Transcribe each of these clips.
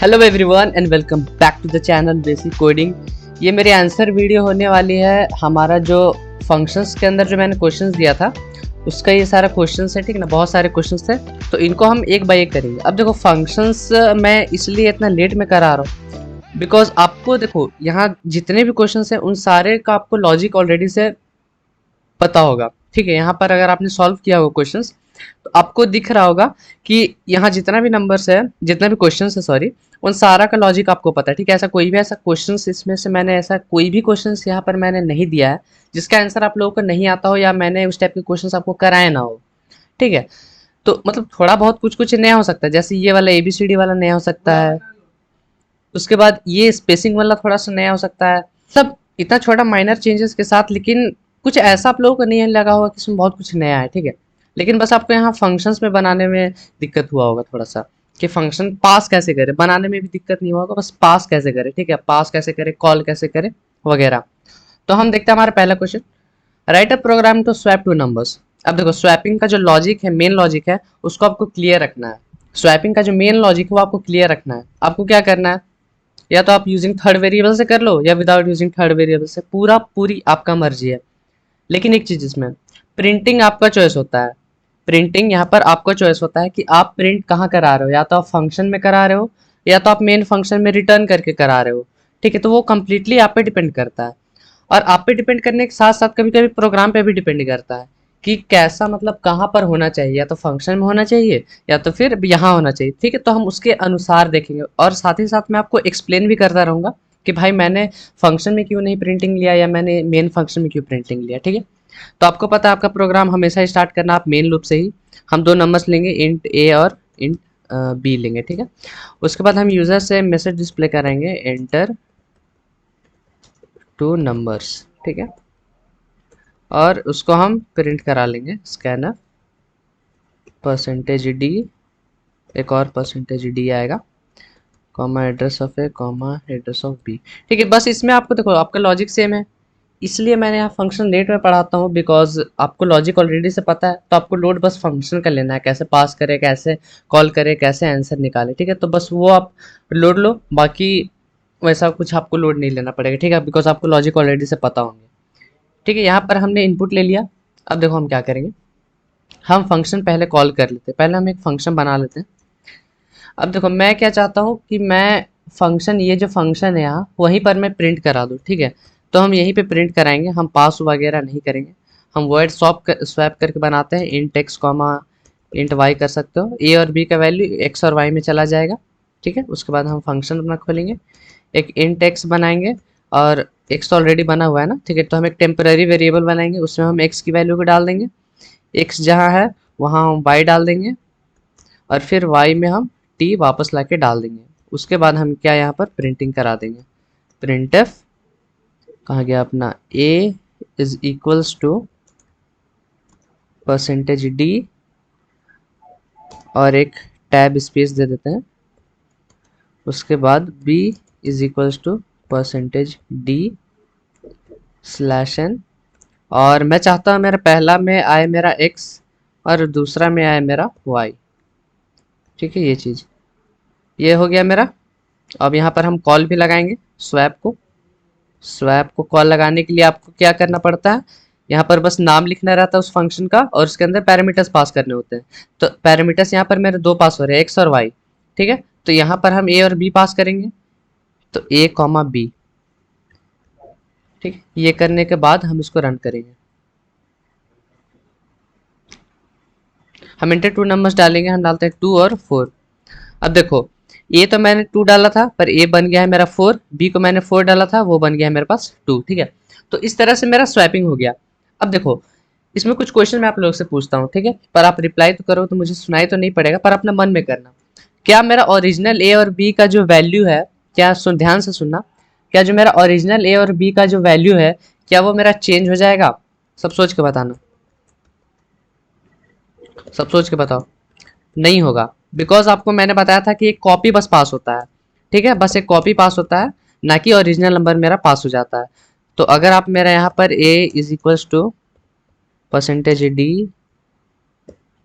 Hello everyone and welcome back to the channel basic coding. ये मेरी answer video होने वाली है। हमारा जो फंक्शंस के अंदर जो मैंने क्वेश्चंस दिया था उसका ये सारा क्वेश्चंस है, ठीक है ना। बहुत सारे क्वेश्चंस थे तो इनको हम एक बाय एक करेंगे। अब देखो फंक्शंस मैं इसलिए इतना लेट में करा रहा हूँ बिकॉज आपको देखो यहाँ जितने भी क्वेश्चंस हैं उन सारे का आपको लॉजिक ऑलरेडी से पता होगा, ठीक है। यहाँ पर अगर आपने सॉल्व किया होगा क्वेश्चंस तो आपको दिख रहा होगा कि यहाँ जितना भी नंबर्स है, जितना भी क्वेश्चंस है सॉरी, उन सारा का लॉजिक आपको पता है, ठीक है। ऐसा कोई भी ऐसा क्वेश्चंस इसमें से मैंने ऐसा कोई भी क्वेश्चंस यहाँ पर मैंने नहीं दिया है जिसका आंसर आप लोगों को नहीं आता हो या मैंने उस टाइप के क्वेश्चंस आपको कराए ना हो, ठीक है। तो मतलब थोड़ा बहुत कुछ कुछ नया हो सकता है, जैसे ये वाला ABCD वाला नया हो सकता है, उसके बाद ये स्पेसिंग वाला थोड़ा सा नया हो सकता है, सब इतना छोटा माइनर चेंजेस के साथ। लेकिन कुछ ऐसा आप लोगों को नहीं लगा होगा कि इसमें बहुत कुछ नया है, ठीक है। लेकिन बस आपको यहाँ फंक्शंस में बनाने में दिक्कत हुआ होगा थोड़ा सा कि फंक्शन पास कैसे करे, बनाने में भी दिक्कत नहीं होगा, बस पास कैसे करे, ठीक है। पास कैसे करे, कॉल कैसे करे वगैरह। तो हम देखते हैं हमारा पहला question, write a program to swap two numbers. अब देखो स्वैपिंग का जो लॉजिक है, मेन लॉजिक है, उसको आपको क्लियर रखना है। स्वैपिंग का जो मेन लॉजिक है वो आपको क्लियर रखना है। आपको क्या करना है, या तो आप यूजिंग थर्ड वेरिएबल से कर लो या विदाउट यूजिंग थर्ड वेरिएबल से, पूरी आपका मर्जी है। लेकिन एक चीज इसमें, प्रिंटिंग आपका चॉइस होता है। प्रिंटिंग यहाँ पर आपका चॉइस होता है कि आप प्रिंट कहाँ करा रहे हो, या तो आप फंक्शन में करा रहे हो या तो आप मेन फंक्शन में रिटर्न करके करा रहे हो, ठीक है। तो वो कंप्लीटली आप पे डिपेंड करता है। और आप पे डिपेंड करने के साथ साथ कभी कभी प्रोग्राम पे भी डिपेंड करता है कि कैसा, मतलब कहाँ पर होना चाहिए, या तो फंक्शन में होना चाहिए या तो फिर यहाँ होना चाहिए, ठीक है। तो हम उसके अनुसार देखेंगे और साथ ही साथ मैं आपको एक्सप्लेन भी करता रहूँगा कि भाई मैंने फंक्शन में क्यों नहीं प्रिंटिंग लिया या मैंने मेन फंक्शन में क्यों प्रिंटिंग लिया, ठीक है। तो आपको पता है आपका प्रोग्राम हमेशा स्टार्ट करना आप मेन लूप से ही। हम दो नंबर्स लेंगे, इंट ए और इंट बी लेंगे, ठीक है। उसके बाद हम यूजर से मैसेज डिस्प्ले करेंगे, एंटर टू नंबर्स, ठीक है। और उसको हम प्रिंट करा लेंगे, स्कैनर %d, एक और %d आएगा, comma address of a, comma address of b, ठीक है। बस इसमें आपको देखो आपका लॉजिक सेम है, इसलिए मैंने यहाँ फंक्शन लेट में पढ़ाता हूँ बिकॉज आपको लॉजिक ऑलरेडी से पता है। तो आपको लोड बस फंक्शन का लेना है, कैसे पास करे, कैसे कॉल करे, कैसे आंसर निकाले, ठीक है। तो बस वो आप लोड लो, बाकी वैसा कुछ आपको लोड नहीं लेना पड़ेगा, ठीक है, बिकॉज आपको लॉजिक ऑलरेडी से पता होंगे, ठीक है। यहाँ पर हमने इनपुट ले लिया। अब देखो हम क्या करेंगे, हम फंक्शन पहले कॉल कर लेते हैं, पहले हम एक फंक्शन बना लेते हैं। अब देखो मैं क्या चाहता हूँ कि मैं फंक्शन, ये जो फंक्शन है यहाँ वहीं पर मैं प्रिंट करा दूँ, ठीक है। तो हम यहीं पे प्रिंट कराएंगे, हम पास वगैरह नहीं करेंगे। हम वर्ड स्वैप करके बनाते हैं, int x comma int y कर सकते हो। ए और बी का वैल्यू एक्स और वाई में चला जाएगा, ठीक है। उसके बाद हम फंक्शन अपना खोलेंगे, एक इंट एक्स बनाएंगे, और एक्स तो ऑलरेडी बना हुआ है ना, ठीक है। तो हम एक टेम्पररी वेरिएबल बनाएंगे, उसमें हम एक्स की वैल्यू को डाल देंगे, एक्स जहाँ है वहाँ हम वाई डाल देंगे, और फिर वाई में हम टी वापस ला के डाल देंगे। उसके बाद हम क्या यहाँ पर प्रिंटिंग करा देंगे, प्रिंट एफ कहाँ गया अपना, ए इज इक्वल्स टू %d, और एक टैब स्पेस दे देते हैं। उसके बाद b is equals to %d /n, और मैं चाहता हूँ मेरा पहला में आए मेरा x और दूसरा में आए मेरा y, ठीक है। ये चीज़ ये हो गया मेरा। अब यहाँ पर हम कॉल भी लगाएंगे स्वैप को। स्वैप को कॉल लगाने के लिए आपको क्या करना पड़ता है, यहाँ पर बस नाम लिखना रहता है उस फंक्शन का, और उसके अंदर पैरामीटर्स पास करने होते हैं। तो पैरामीटर्स यहाँ पर मेरे दो पास हो रहे हैं, एक्स और वाई, ठीक है। तो यहाँ पर हम ए और बी पास करेंगे, तो ए कॉमा बी, ठीक। ये करने के बाद हम इसको रन करेंगे, हम इंटर टू नंबर्स डालेंगे, हम डालते हैं 2 और 4। अब देखो ए तो मैंने 2 डाला था पर ए बन गया है मेरा 4, बी को मैंने 4 डाला था वो बन गया है मेरे पास 2, ठीक है। तो इस तरह से मेरा स्वैपिंग हो गया। अब देखो इसमें कुछ क्वेश्चन मैं आप लोगों से पूछता हूँ, ठीक है, पर आप रिप्लाई तो करो, तो मुझे सुनाई तो नहीं पड़ेगा, पर अपना मन में करना। क्या मेरा ओरिजिनल ए और बी का जो वैल्यू है, क्या सुन, ध्यान से सुनना, क्या जो मेरा ओरिजिनल ए और बी का जो वैल्यू है क्या वो मेरा चेंज हो जाएगा? सब सोच के बताना, सब सोच के बताओ। नहीं होगा, बिकॉज आपको मैंने बताया था कि एक कॉपी बस पास होता है, ठीक है, बस एक कॉपी पास होता है, ना कि ओरिजिनल नंबर मेरा पास हो जाता है। तो अगर आप मेरा यहाँ पर a is equals to %d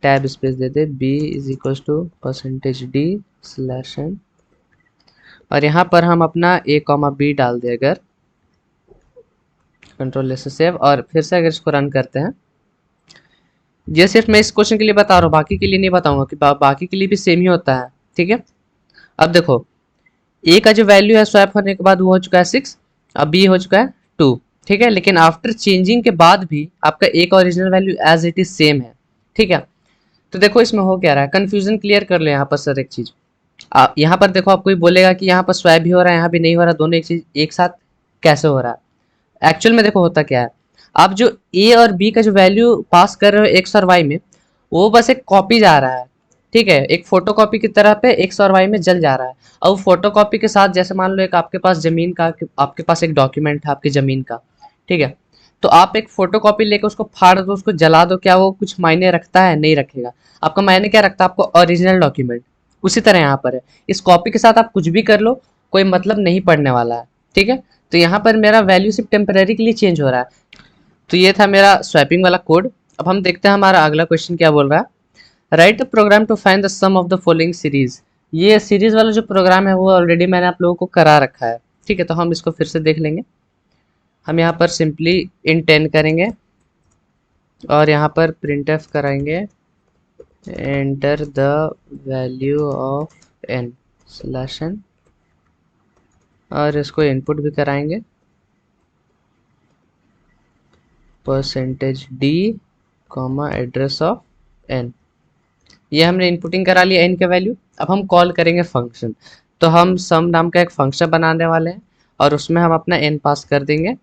tab space दे दे, b is equals to %d /n, और यहाँ पर हम अपना a कॉमा बी डाल दें अगर, कंट्रोल से सेव, और फिर से अगर इसको रन करते हैं, ये सिर्फ मैं इस क्वेश्चन के लिए बता रहा हूँ, बाकी के लिए नहीं बताऊंगा कि बाकी के लिए भी सेम ही होता है। ठीक है, अब देखो ए का जो वैल्यू है स्वैप होने के बाद वो हो चुका है 6, अब बी हो चुका है 2। ठीक है, लेकिन आफ्टर चेंजिंग के बाद भी आपका ए का original value as it is same है। ठीक है, तो देखो इसमें हो क्या रहा है, कंफ्यूजन क्लियर कर लो यहाँ पर सर। एक चीज यहाँ पर देखो, आपको बोलेगा कि यहाँ पर स्वैप भी हो रहा है, यहाँ भी नहीं हो रहा, दोनों एक चीज एक साथ कैसे हो रहा है। एक्चुअल में देखो होता क्या है, आप जो ए और बी का जो वैल्यू पास कर रहे हो एक्स और वाई में, वो बस एक कॉपी जा रहा है। ठीक है, एक फोटो कॉपी की तरह पे एक्स और वाई में जल जा रहा है। और फोटो कॉपी के साथ जैसे मान लो एक आपके पास जमीन का, आपके पास एक डॉक्यूमेंट है आपकी जमीन का। ठीक है, तो आप एक फोटो कॉपी लेकर उसको फाड़ दो, उसको जला दो, क्या वो कुछ मायने रखता है? नहीं रखेगा। आपका मायने क्या रखता है? आपको ओरिजिनल डॉक्यूमेंट। उसी तरह यहाँ पर है, इस कॉपी के साथ आप कुछ भी कर लो, कोई मतलब नहीं पड़ने वाला है। ठीक है, तो यहाँ पर मेरा वैल्यू सिर्फ टेम्परेरी के लिए चेंज हो रहा है। तो ये था मेरा स्वैपिंग वाला कोड। अब हम देखते हैं हमारा अगला क्वेश्चन क्या बोल रहा है। Write the program to find the sum of the following series. ये सीरीज वाला जो प्रोग्राम है वो ऑलरेडी मैंने आप लोगों को करा रखा है। ठीक है, तो हम इसको फिर से देख लेंगे। हम यहाँ पर सिंपली इन 10 करेंगे और यहाँ पर प्रिंट एफ कराएंगे, enter the value of n slash n, और इसको इनपुट भी कराएंगे percentage d comma address of n. ये हमने इनपुटिंग करा लिया एन के वैल्यू। अब हम कॉल करेंगे फंक्शन। तो हम सम नाम का एक फंक्शन बनाने वाले हैं और उसमें हम अपना एन पास कर देंगे,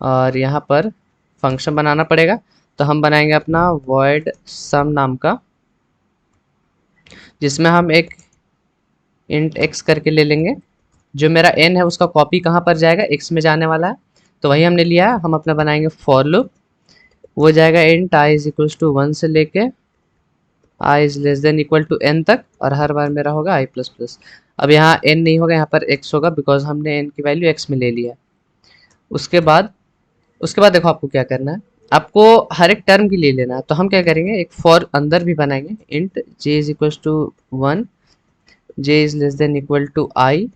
और यहाँ पर फंक्शन बनाना पड़ेगा। तो हम बनाएंगे अपना void sum नाम का, जिसमें हम एक int x करके ले लेंगे। जो मेरा n है उसका कॉपी कहाँ पर जाएगा? x में जाने वाला है, तो वही हमने लिया है। हम अपना बनाएंगे फॉर लूप, वो जाएगा int i is equal to 1 से लेके i is less than equal to n तक, और हर बार मेरा होगा i प्लस प्लस। अब यहाँ n नहीं होगा, यहाँ पर x होगा, बिकॉज हमने n की वैल्यू x में ले लिया है। उसके बाद देखो आपको क्या करना है, आपको हर एक टर्म के लिए लेना है। तो हम क्या करेंगे, एक फॉर अंदर भी बनाएंगे, int j is equal to 1, j is less than equal to i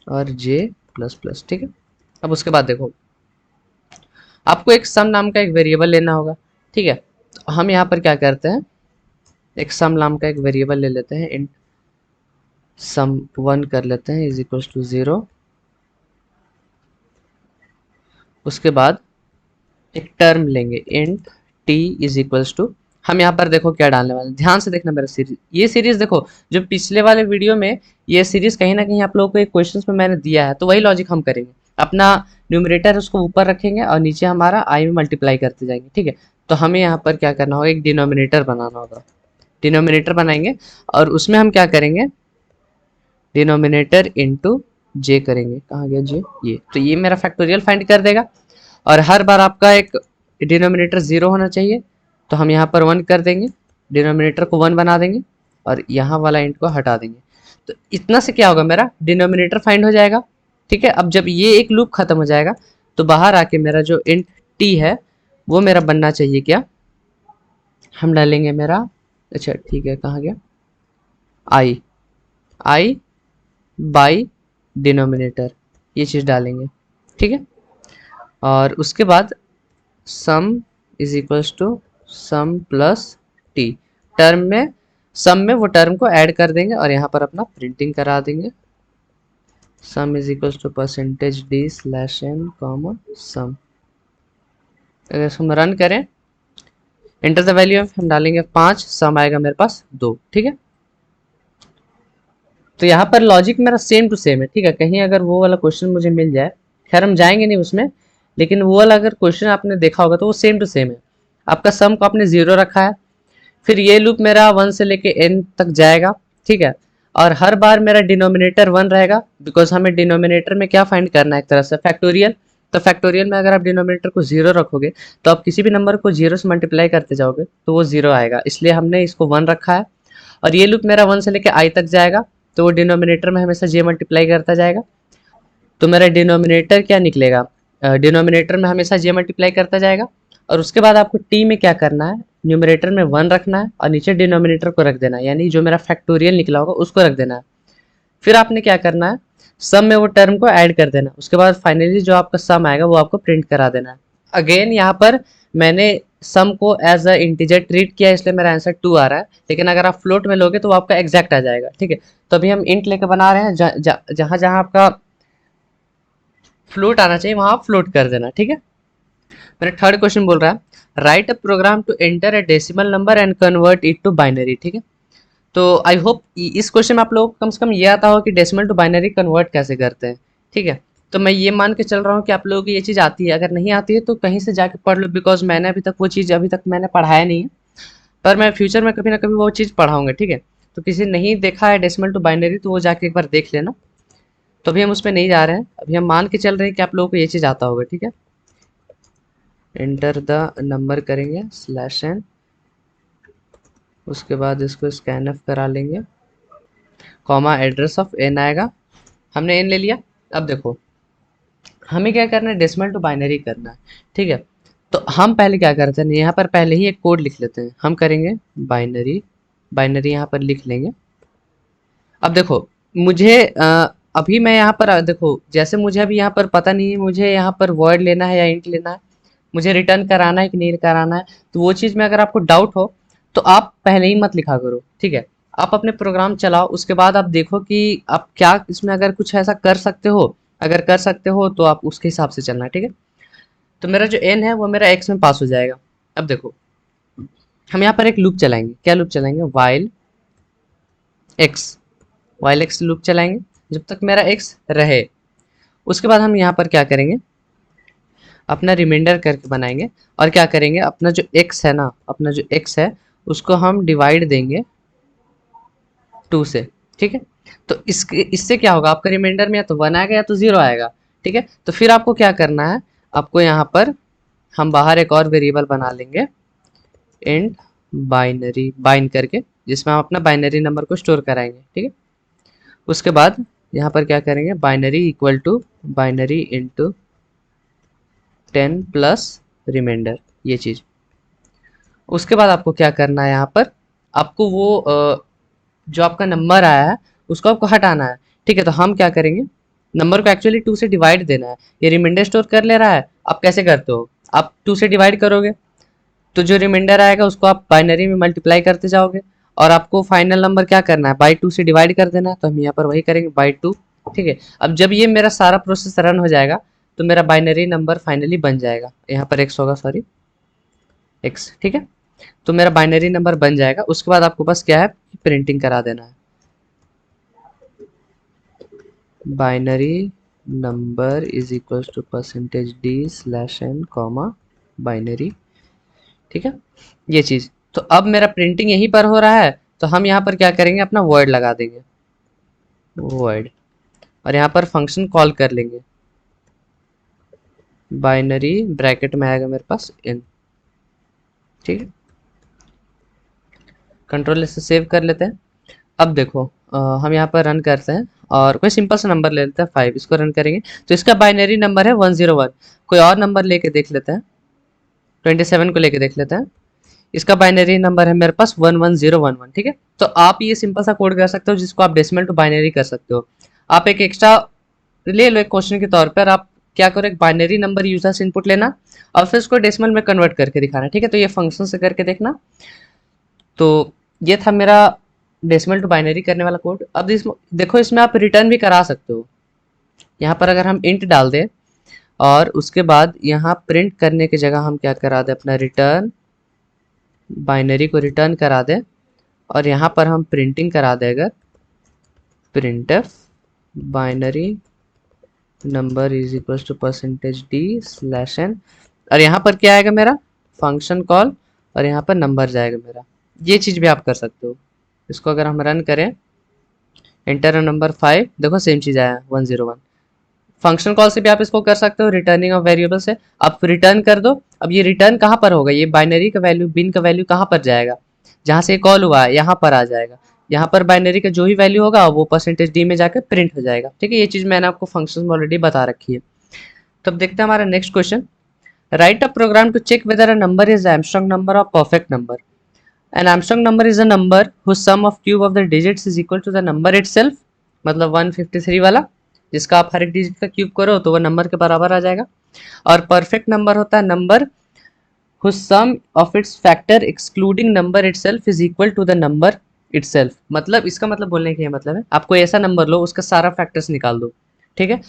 और j प्लस प्लस। ठीक है, अब उसके बाद देखो आपको एक सम नाम का एक वेरिएबल लेना होगा। ठीक है, तो हम यहाँ पर क्या करते हैं, एक सम नाम का एक वेरिएबल ले लेते हैं, इंट सम 1 कर लेते हैं इज इक्वल टू 0। उसके बाद एक टर्म लेंगे int t is equals to, हम यहाँ पर देखो क्या डालने वाले हैं, ध्यान से देखना मेरा सीरीज। ये सीरीज देखो, जो पिछले वाले वीडियो में ये सीरीज कहीं ना कहीं आप लोगों को एक क्वेश्चंस में मैंने दिया है, तो वही लॉजिक हम करेंगे। अपना न्यूमरेटर उसको ऊपर रखेंगे और नीचे हमारा आई में मल्टीप्लाई करते जाएंगे। ठीक है, तो हमें यहाँ पर क्या करना होगा, एक डिनोमिनेटर बनाना होगा। डिनोमिनेटर बनाएंगे और उसमें हम क्या करेंगे, डिनोमिनेटर इंटू जे करेंगे। कहाँ गया जे? ये तो ये मेरा फैक्टोरियल फाइंड कर देगा। और हर बार आपका एक डिनोमिनेटर 0 होना चाहिए, तो हम यहाँ पर 1 कर देंगे, डिनोमिनेटर को 1 बना देंगे और यहाँ वाला इंट को हटा देंगे। तो इतना से क्या होगा, मेरा डिनोमिनेटर फाइंड हो जाएगा। ठीक है, अब जब ये एक लूप खत्म हो जाएगा तो बाहर आके मेरा जो इंट टी है वो मेरा बनना चाहिए क्या, हम डालेंगे मेरा, अच्छा ठीक है कहाँ गया, आई बाई डिनोमिनेटर, ये चीज़ डालेंगे। ठीक है, और उसके बाद sum is equals to sum plus t, term में सम में वो टर्म को ऐड कर देंगे और यहाँ पर अपना प्रिंटिंग करा देंगे, sum is equals to percentage D slash N comma sum. अगर इसको हम रन करें, एंटर द वैल्यू ऑफ, हम डालेंगे 5, सम आएगा मेरे पास 2। ठीक है, तो यहाँ पर लॉजिक मेरा सेम टू सेम है। ठीक है, कहीं अगर वो वाला क्वेश्चन मुझे मिल जाए, खैर हम जाएंगे नहीं उसमें, लेकिन वो वाला अगर क्वेश्चन आपने देखा होगा तो वो सेम टू सेम है। आपका सम को आपने 0 रखा है, फिर ये लूप मेरा 1 से लेके n तक जाएगा। ठीक है, और हर बार मेरा डिनोमिनेटर 1 रहेगा, बिकॉज हमें डिनोमिनेटर में क्या फाइंड करना है, एक तरह से फैक्टोरियल। तो फैक्टोरियल में अगर आप डिनोमिनेटर को 0 रखोगे तो आप किसी भी नंबर को 0 से मल्टीप्लाई करते जाओगे तो वो 0 आएगा, इसलिए हमने इसको 1 रखा है। और ये लूप मेरा 1 से लेके i तक जाएगा, तो वो डिनोमिनेटर में हमेशा j मल्टीप्लाई करता जाएगा। तो मेरा डिनोमिनेटर क्या निकलेगा, डिनोमिनेटर में हमेशा j मल्टीप्लाई करता जाएगा। और उसके बाद आपको t में क्या करना है, न्यूमरेटर में 1 रखना है और नीचे डिनोमिनेटर को रख देना है, यानी जो मेरा फैक्टोरियल निकला होगा उसको रख देना है। फिर आपने क्या करना है, सम में वो टर्म को ऐड कर देना, उसके बाद फाइनली जो आपका सम आएगा वो आपको प्रिंट करा देना है। अगेन यहाँ पर मैंने सम को एज अ इंटीजर ट्रीट किया, इसलिए मेरा आंसर 2 आ रहा है, लेकिन अगर आप फ्लोट में लोगे तो वो आपका एग्जैक्ट आ जाएगा। ठीक है, तो अभी हम इंट लेकर बना रहे हैं, जहां जहां आपका फ्लोट आना चाहिए वहां आप फ्लोट कर देना। ठीक है, मेरा थर्ड क्वेश्चन बोल रहा है write a program to enter a decimal number and convert it to binary. ठीक है, तो आई होप इस क्वेश्चन में आप लोगों को कम से कम ये आता हो कि डेसिमल टू बाइनरी कन्वर्ट कैसे करते हैं। ठीक है, तो मैं ये मान के चल रहा हूँ कि आप लोगों को ये चीज़ आती है, अगर नहीं आती है तो कहीं से जाके पढ़ लो, बिकॉज मैंने अभी तक वो चीज़ अभी तक मैंने पढ़ाया नहीं है, पर मैं फ्यूचर में कभी ना कभी वो चीज़ पढ़ाऊंगा। ठीक है, तो किसी ने नहीं देखा है डेसिमल टू बाइनरी तो वो जाके एक बार देख लेना। तो अभी हम उस पर नहीं जा रहे हैं, अभी हम मान के चल रहे हैं कि आप लोगों को ये चीज़ आता होगा। ठीक है, एंटर द नंबर करेंगे /n, उसके बाद इसको स्कैन ऑफ करा लेंगे, कॉमा एड्रेस ऑफ n आएगा, हमने n ले लिया। अब देखो हमें क्या करना है, डेसिमल टू बाइनरी करना है। ठीक है, तो हम पहले क्या करते हैं, यहाँ पर पहले ही एक कोड लिख लेते हैं, हम करेंगे बाइनरी, बाइनरी यहाँ पर लिख लेंगे। अब देखो मुझे अभी मैं यहाँ पर देखो जैसे मुझे अभी यहाँ पर पता नहीं है मुझे यहाँ पर वर्ड लेना है या इंट लेना है, मुझे रिटर्न कराना है कि नहीं कराना है, तो वो चीज़ में अगर आपको डाउट हो तो आप पहले ही मत लिखा करो। ठीक है, आप अपने प्रोग्राम चलाओ, उसके बाद आप देखो कि आप क्या इसमें अगर कुछ ऐसा कर सकते हो, अगर कर सकते हो तो आप उसके हिसाब से चलना। ठीक है, तो मेरा जो एन है वो मेरा एक्स में पास हो जाएगा। अब देखो हम यहाँ पर एक लूप चलाएंगे, क्या लूप चलाएंगे, एक्स वाइल एक्स लूप चलाएंगे जब तक मेरा एक्स रहे। उसके बाद हम यहाँ पर क्या करेंगे, अपना रिमाइंडर करके बनाएंगे, और क्या करेंगे, अपना जो एक्स है ना, अपना जो एक्स है उसको हम डिवाइड देंगे 2 से। ठीक है, तो इससे क्या होगा, आपका रिमाइंडर में या तो 1 आएगा या तो 0 आएगा। ठीक है, तो फिर आपको क्या करना है, आपको यहाँ पर हम बाहर एक और वेरिएबल बना लेंगे इंट बाइनरी, बाइंड करके, जिसमें हम अपना बाइनरी नंबर को स्टोर कराएंगे। ठीक है, उसके बाद यहाँ पर क्या करेंगे, binary equal to binary into 10 plus remainder, ये चीज़। उसके बाद आपको क्या करना है, यहाँ पर आपको वो जो आपका नंबर आया है उसको आपको हटाना है। ठीक है, तो हम क्या करेंगे, नंबर को एक्चुअली 2 से डिवाइड देना है, ये रिमाइंडर स्टोर कर ले रहा है। आप कैसे करते हो, आप 2 से डिवाइड करोगे तो जो रिमाइंडर आएगा उसको आप बाइनरी में मल्टीप्लाई करते जाओगे, और आपको फाइनल नंबर क्या करना है, बाई 2 से डिवाइड कर देना है, तो हम यहाँ पर वही करेंगे बाई 2। ठीक है, अब जब ये मेरा सारा प्रोसेस रन हो जाएगा तो मेरा बाइनरी नंबर फाइनली बन जाएगा, यहाँ पर एक्स होगा, सॉरी एक्स। ठीक है, तो मेरा बाइनरी नंबर बन जाएगा। उसके बाद आपको बस क्या है, प्रिंटिंग करा देना है, binary number is equal to %d/n comma binary. ठीक है, ये चीज़। तो अब मेरा प्रिंटिंग यहीं पर हो रहा है, तो हम यहाँ पर क्या करेंगे, अपना वर्ड लगा देंगे, वर्ड, और यहाँ पर फंक्शन कॉल कर लेंगे, बाइनरी ब्रैकेट में आएगा मेरे पास इन। ठीक है, कंट्रोल से सेव कर लेते हैं। अब देखो हम यहाँ पर रन करते हैं, और कोई सिंपल सा नंबर ले लेते हैं 5, इसको रन करेंगे तो इसका बाइनरी नंबर है 101। कोई और नंबर लेके देख लेते हैं, 27 को लेके देख लेते हैं, इसका बाइनरी नंबर है मेरे पास 11011। ठीक है, तो आप ये सिंपल सा कोड कर सकते हो जिसको आप डेसिमल टू बाइनरी कर सकते हो। आप एक एक्स्ट्रा ले लो, एक क्वेश्चन के तौर पर आप क्या करो, एक बाइनरी नंबर यूजर से इनपुट लेना और फिर उसको डेसिमल में कन्वर्ट करके दिखाना। ठीक है, तो ये फंक्शन से करके देखना। तो ये था मेरा डेसिमल टू बाइनरी करने वाला कोड। अब देखो इसमें आप रिटर्न भी करा सकते हो। यहाँ पर अगर हम इंट डाल दें और उसके बाद यहाँ प्रिंट करने की जगह हम क्या करा दें, अपना रिटर्न, बाइनरी को रिटर्न करा दें, और यहाँ पर हम प्रिंटिंग करा दें अगर printf binary number is equal to %d/n, और यहाँ पर क्या आएगा मेरा फंक्शन कॉल, और यहाँ पर नंबर जाएगा मेरा। ये चीज़ भी आप कर सकते हो। इसको अगर हम रन करें, एंटर नंबर 5, देखो सेम चीज़ आया 101। फंक्शन कॉल से भी आप इसको कर सकते हो, रिटर्निंग ऑफ वेरिएबल से आप रिटर्न कर दो। अब ये रिटर्न कहाँ पर होगा, ये बाइनरी का वैल्यू, बिन का वैल्यू कहाँ पर जाएगा, जहाँ से कॉल हुआ है यहाँ पर आ जाएगा। यहाँ पर बाइनरी का जो ही वैल्यू होगा वो %d में जाकर प्रिंट हो जाएगा। ठीक है, ये चीज़ मैंने आपको फंक्शन में ऑलरेडी बता रखी है। तो अब देखते हैं हमारा next question, write a program to check whether a number is Armstrong number और perfect number. An Armstrong number is a number whose sum of cube of the digits is equal to the number itself। मतलब 153 वाला, जिसका आप हर एक digit का cube करो तो वो नंबर के बराबर आ जाएगा। और परफेक्ट नंबर होता है number whose sum of its factor excluding number itself is equal to the number itself। मतलब इसका मतलब बोलने का ये मतलब है, आपको ऐसा नंबर लो उसका सारा फैक्टर्स निकाल दो, ठीक है,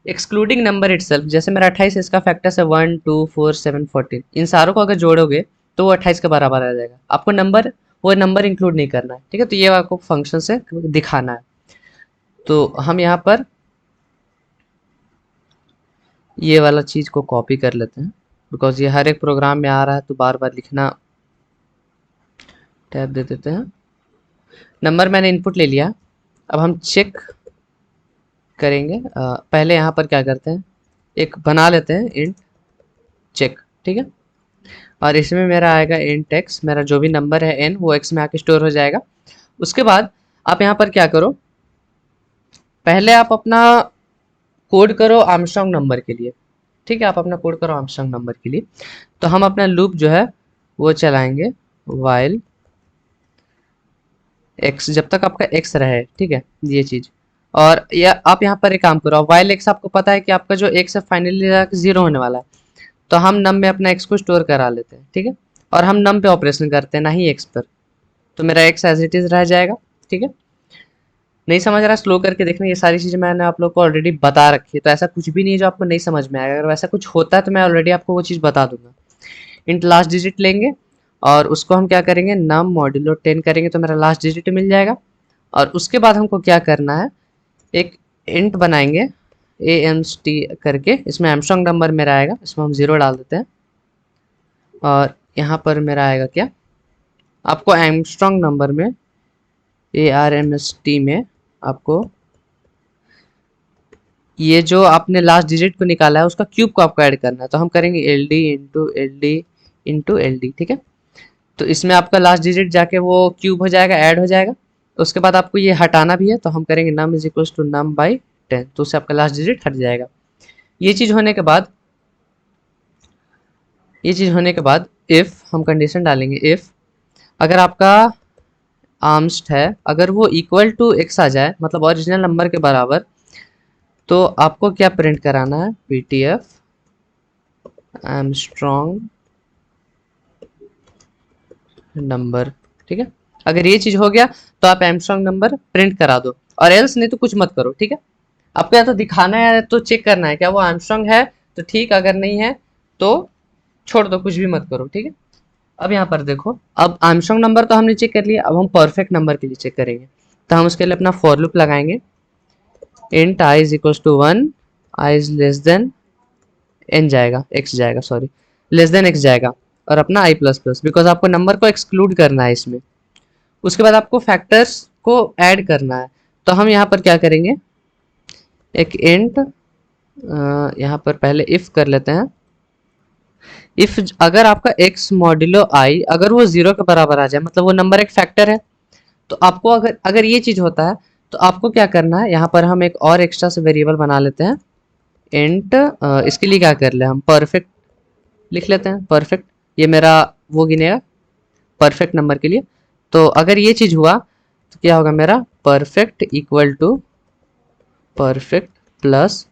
एक्सक्लूडिंग नंबर इटसेल्फ। जैसे मेरा 28 इसका फैक्टर्स है 1 2 4 7 14, इन सारों को अगर जोड़ोगे तो वो 28 के बराबर आ जाएगा। आपको नंबर, वो नंबर इंक्लूड नहीं करना है, ठीक है। तो ये आपको फंक्शन से दिखाना है। तो हम यहाँ पर ये वाला चीज़ को कॉपी कर लेते हैं, बिकॉज ये हर एक प्रोग्राम में आ रहा है तो बार बार लिखना। टैब दे देते हैं। नंबर मैंने इनपुट ले लिया। अब हम चेक करेंगे। पहले यहाँ पर क्या करते हैं, एक बना लेते हैं इंट चेक, ठीक है। और इसमें मेरा आएगा इंट एक्स, मेरा जो भी नंबर है एन वो एक्स में आके स्टोर हो जाएगा। उसके बाद आप यहाँ पर क्या करो, पहले आप अपना कोड करो आर्मस्ट्रांग नंबर के लिए, ठीक है। आप अपना कोड करो आर्मस्ट्रांग नंबर के लिए। तो हम अपना लूप जो है वो चलाएंगे वाइल एक्स, जब तक आपका एक्स रहे, ठीक है, ये चीज़। और या आप यहाँ पर एक काम करो, वाइल एक्स आपको पता है कि आपका जो एक्स है फाइनली जाकर 0 होने वाला है, तो हम नम में अपना एक्स को स्टोर करा लेते हैं, ठीक है। और हम नम पे ऑपरेशन करते हैं, ना ही एक्स पर। तो मेरा एक्स एज इट इज़ रह जाएगा, ठीक है। नहीं समझ रहा, स्लो करके देखना, ये सारी चीज़ें मैंने आप लोग को ऑलरेडी बता रखी है, तो ऐसा कुछ भी नहीं है जो आपको नहीं समझ में आएगा। अगर वैसा कुछ होता है तो मैं ऑलरेडी आपको वो चीज़ बता दूंगा। इंट लास्ट डिजिट लेंगे और उसको हम क्या करेंगे, नम मॉड्यूलो 10 करेंगे तो मेरा लास्ट डिजिट मिल जाएगा। और उसके बाद हमको क्या करना है, एक इंट बनाएंगे AMST करके, इसमें एमस्ट्रॉन्ग नंबर मेरा आएगा, इसमें हम 0 डाल देते हैं। और यहाँ पर मेरा आएगा क्या, आपको एमस्ट्रॉन्ग नंबर में ARMST में आपको ये जो आपने लास्ट डिजिट को निकाला है उसका क्यूब को आपको ऐड करना है। तो हम करेंगे LD into LD into LD, ठीक है। तो इसमें आपका लास्ट डिजिट जाके वो क्यूब हो जाएगा, ऐड हो जाएगा। उसके बाद आपको ये हटाना भी है, तो हम करेंगे num is equals to num by 10, तो उससे आपका लास्ट डिजिट हट जाएगा। ये चीज़ होने के बाद, ये चीज़ होने के बाद इफ़ हम कंडीशन डालेंगे, इफ़ अगर आपका आर्म्स्ट है, अगर वो इक्वल टू एक्स आ जाए, मतलब ओरिजिनल नंबर के बराबर, तो आपको क्या प्रिंट कराना है, PTF आर्मस्ट्रॉन्ग नंबर, ठीक है। अगर ये चीज़ हो गया तो आप आर्मस्ट्रॉन्ग नंबर प्रिंट करा दो, और एल्स नहीं तो कुछ मत करो, ठीक है। आपको या तो दिखाना है तो चेक करना है क्या वो आर्मस्ट्रॉन्ग है तो ठीक, अगर नहीं है तो छोड़ दो, कुछ भी मत करो, ठीक है। अब यहाँ पर देखो, अब आर्मस्ट्रॉन्ग नंबर तो हमने चेक कर लिया, अब हम परफेक्ट नंबर के लिए चेक करेंगे। तो हम उसके लिए अपना फॉर लूप लगाएंगे, int i is equal to 1, i is less than n जाएगा, x जाएगा, सॉरी, लेस देन x जाएगा, और अपना i प्लस प्लस, बिकॉज आपको नंबर को एक्सक्लूड करना है इसमें। उसके बाद आपको फैक्टर्स को ऐड करना है। तो हम यहाँ पर क्या करेंगे, एक इंट यहाँ पर पहले इफ कर लेते हैं। इफ अगर आपका x मॉड्यूलो i अगर वो 0 के बराबर आ जाए, मतलब वो नंबर एक फैक्टर है, तो आपको अगर अगर ये चीज़ होता है तो आपको क्या करना है, यहाँ पर हम एक और एक्स्ट्रा से वेरिएबल बना लेते हैं इंट, इसके लिए क्या कर ले, हम परफेक्ट लिख लेते हैं। परफेक्ट, ये मेरा वो गिनेगा परफेक्ट नंबर के लिए। तो अगर ये चीज़ हुआ तो क्या होगा, मेरा perfect equal to perfect plus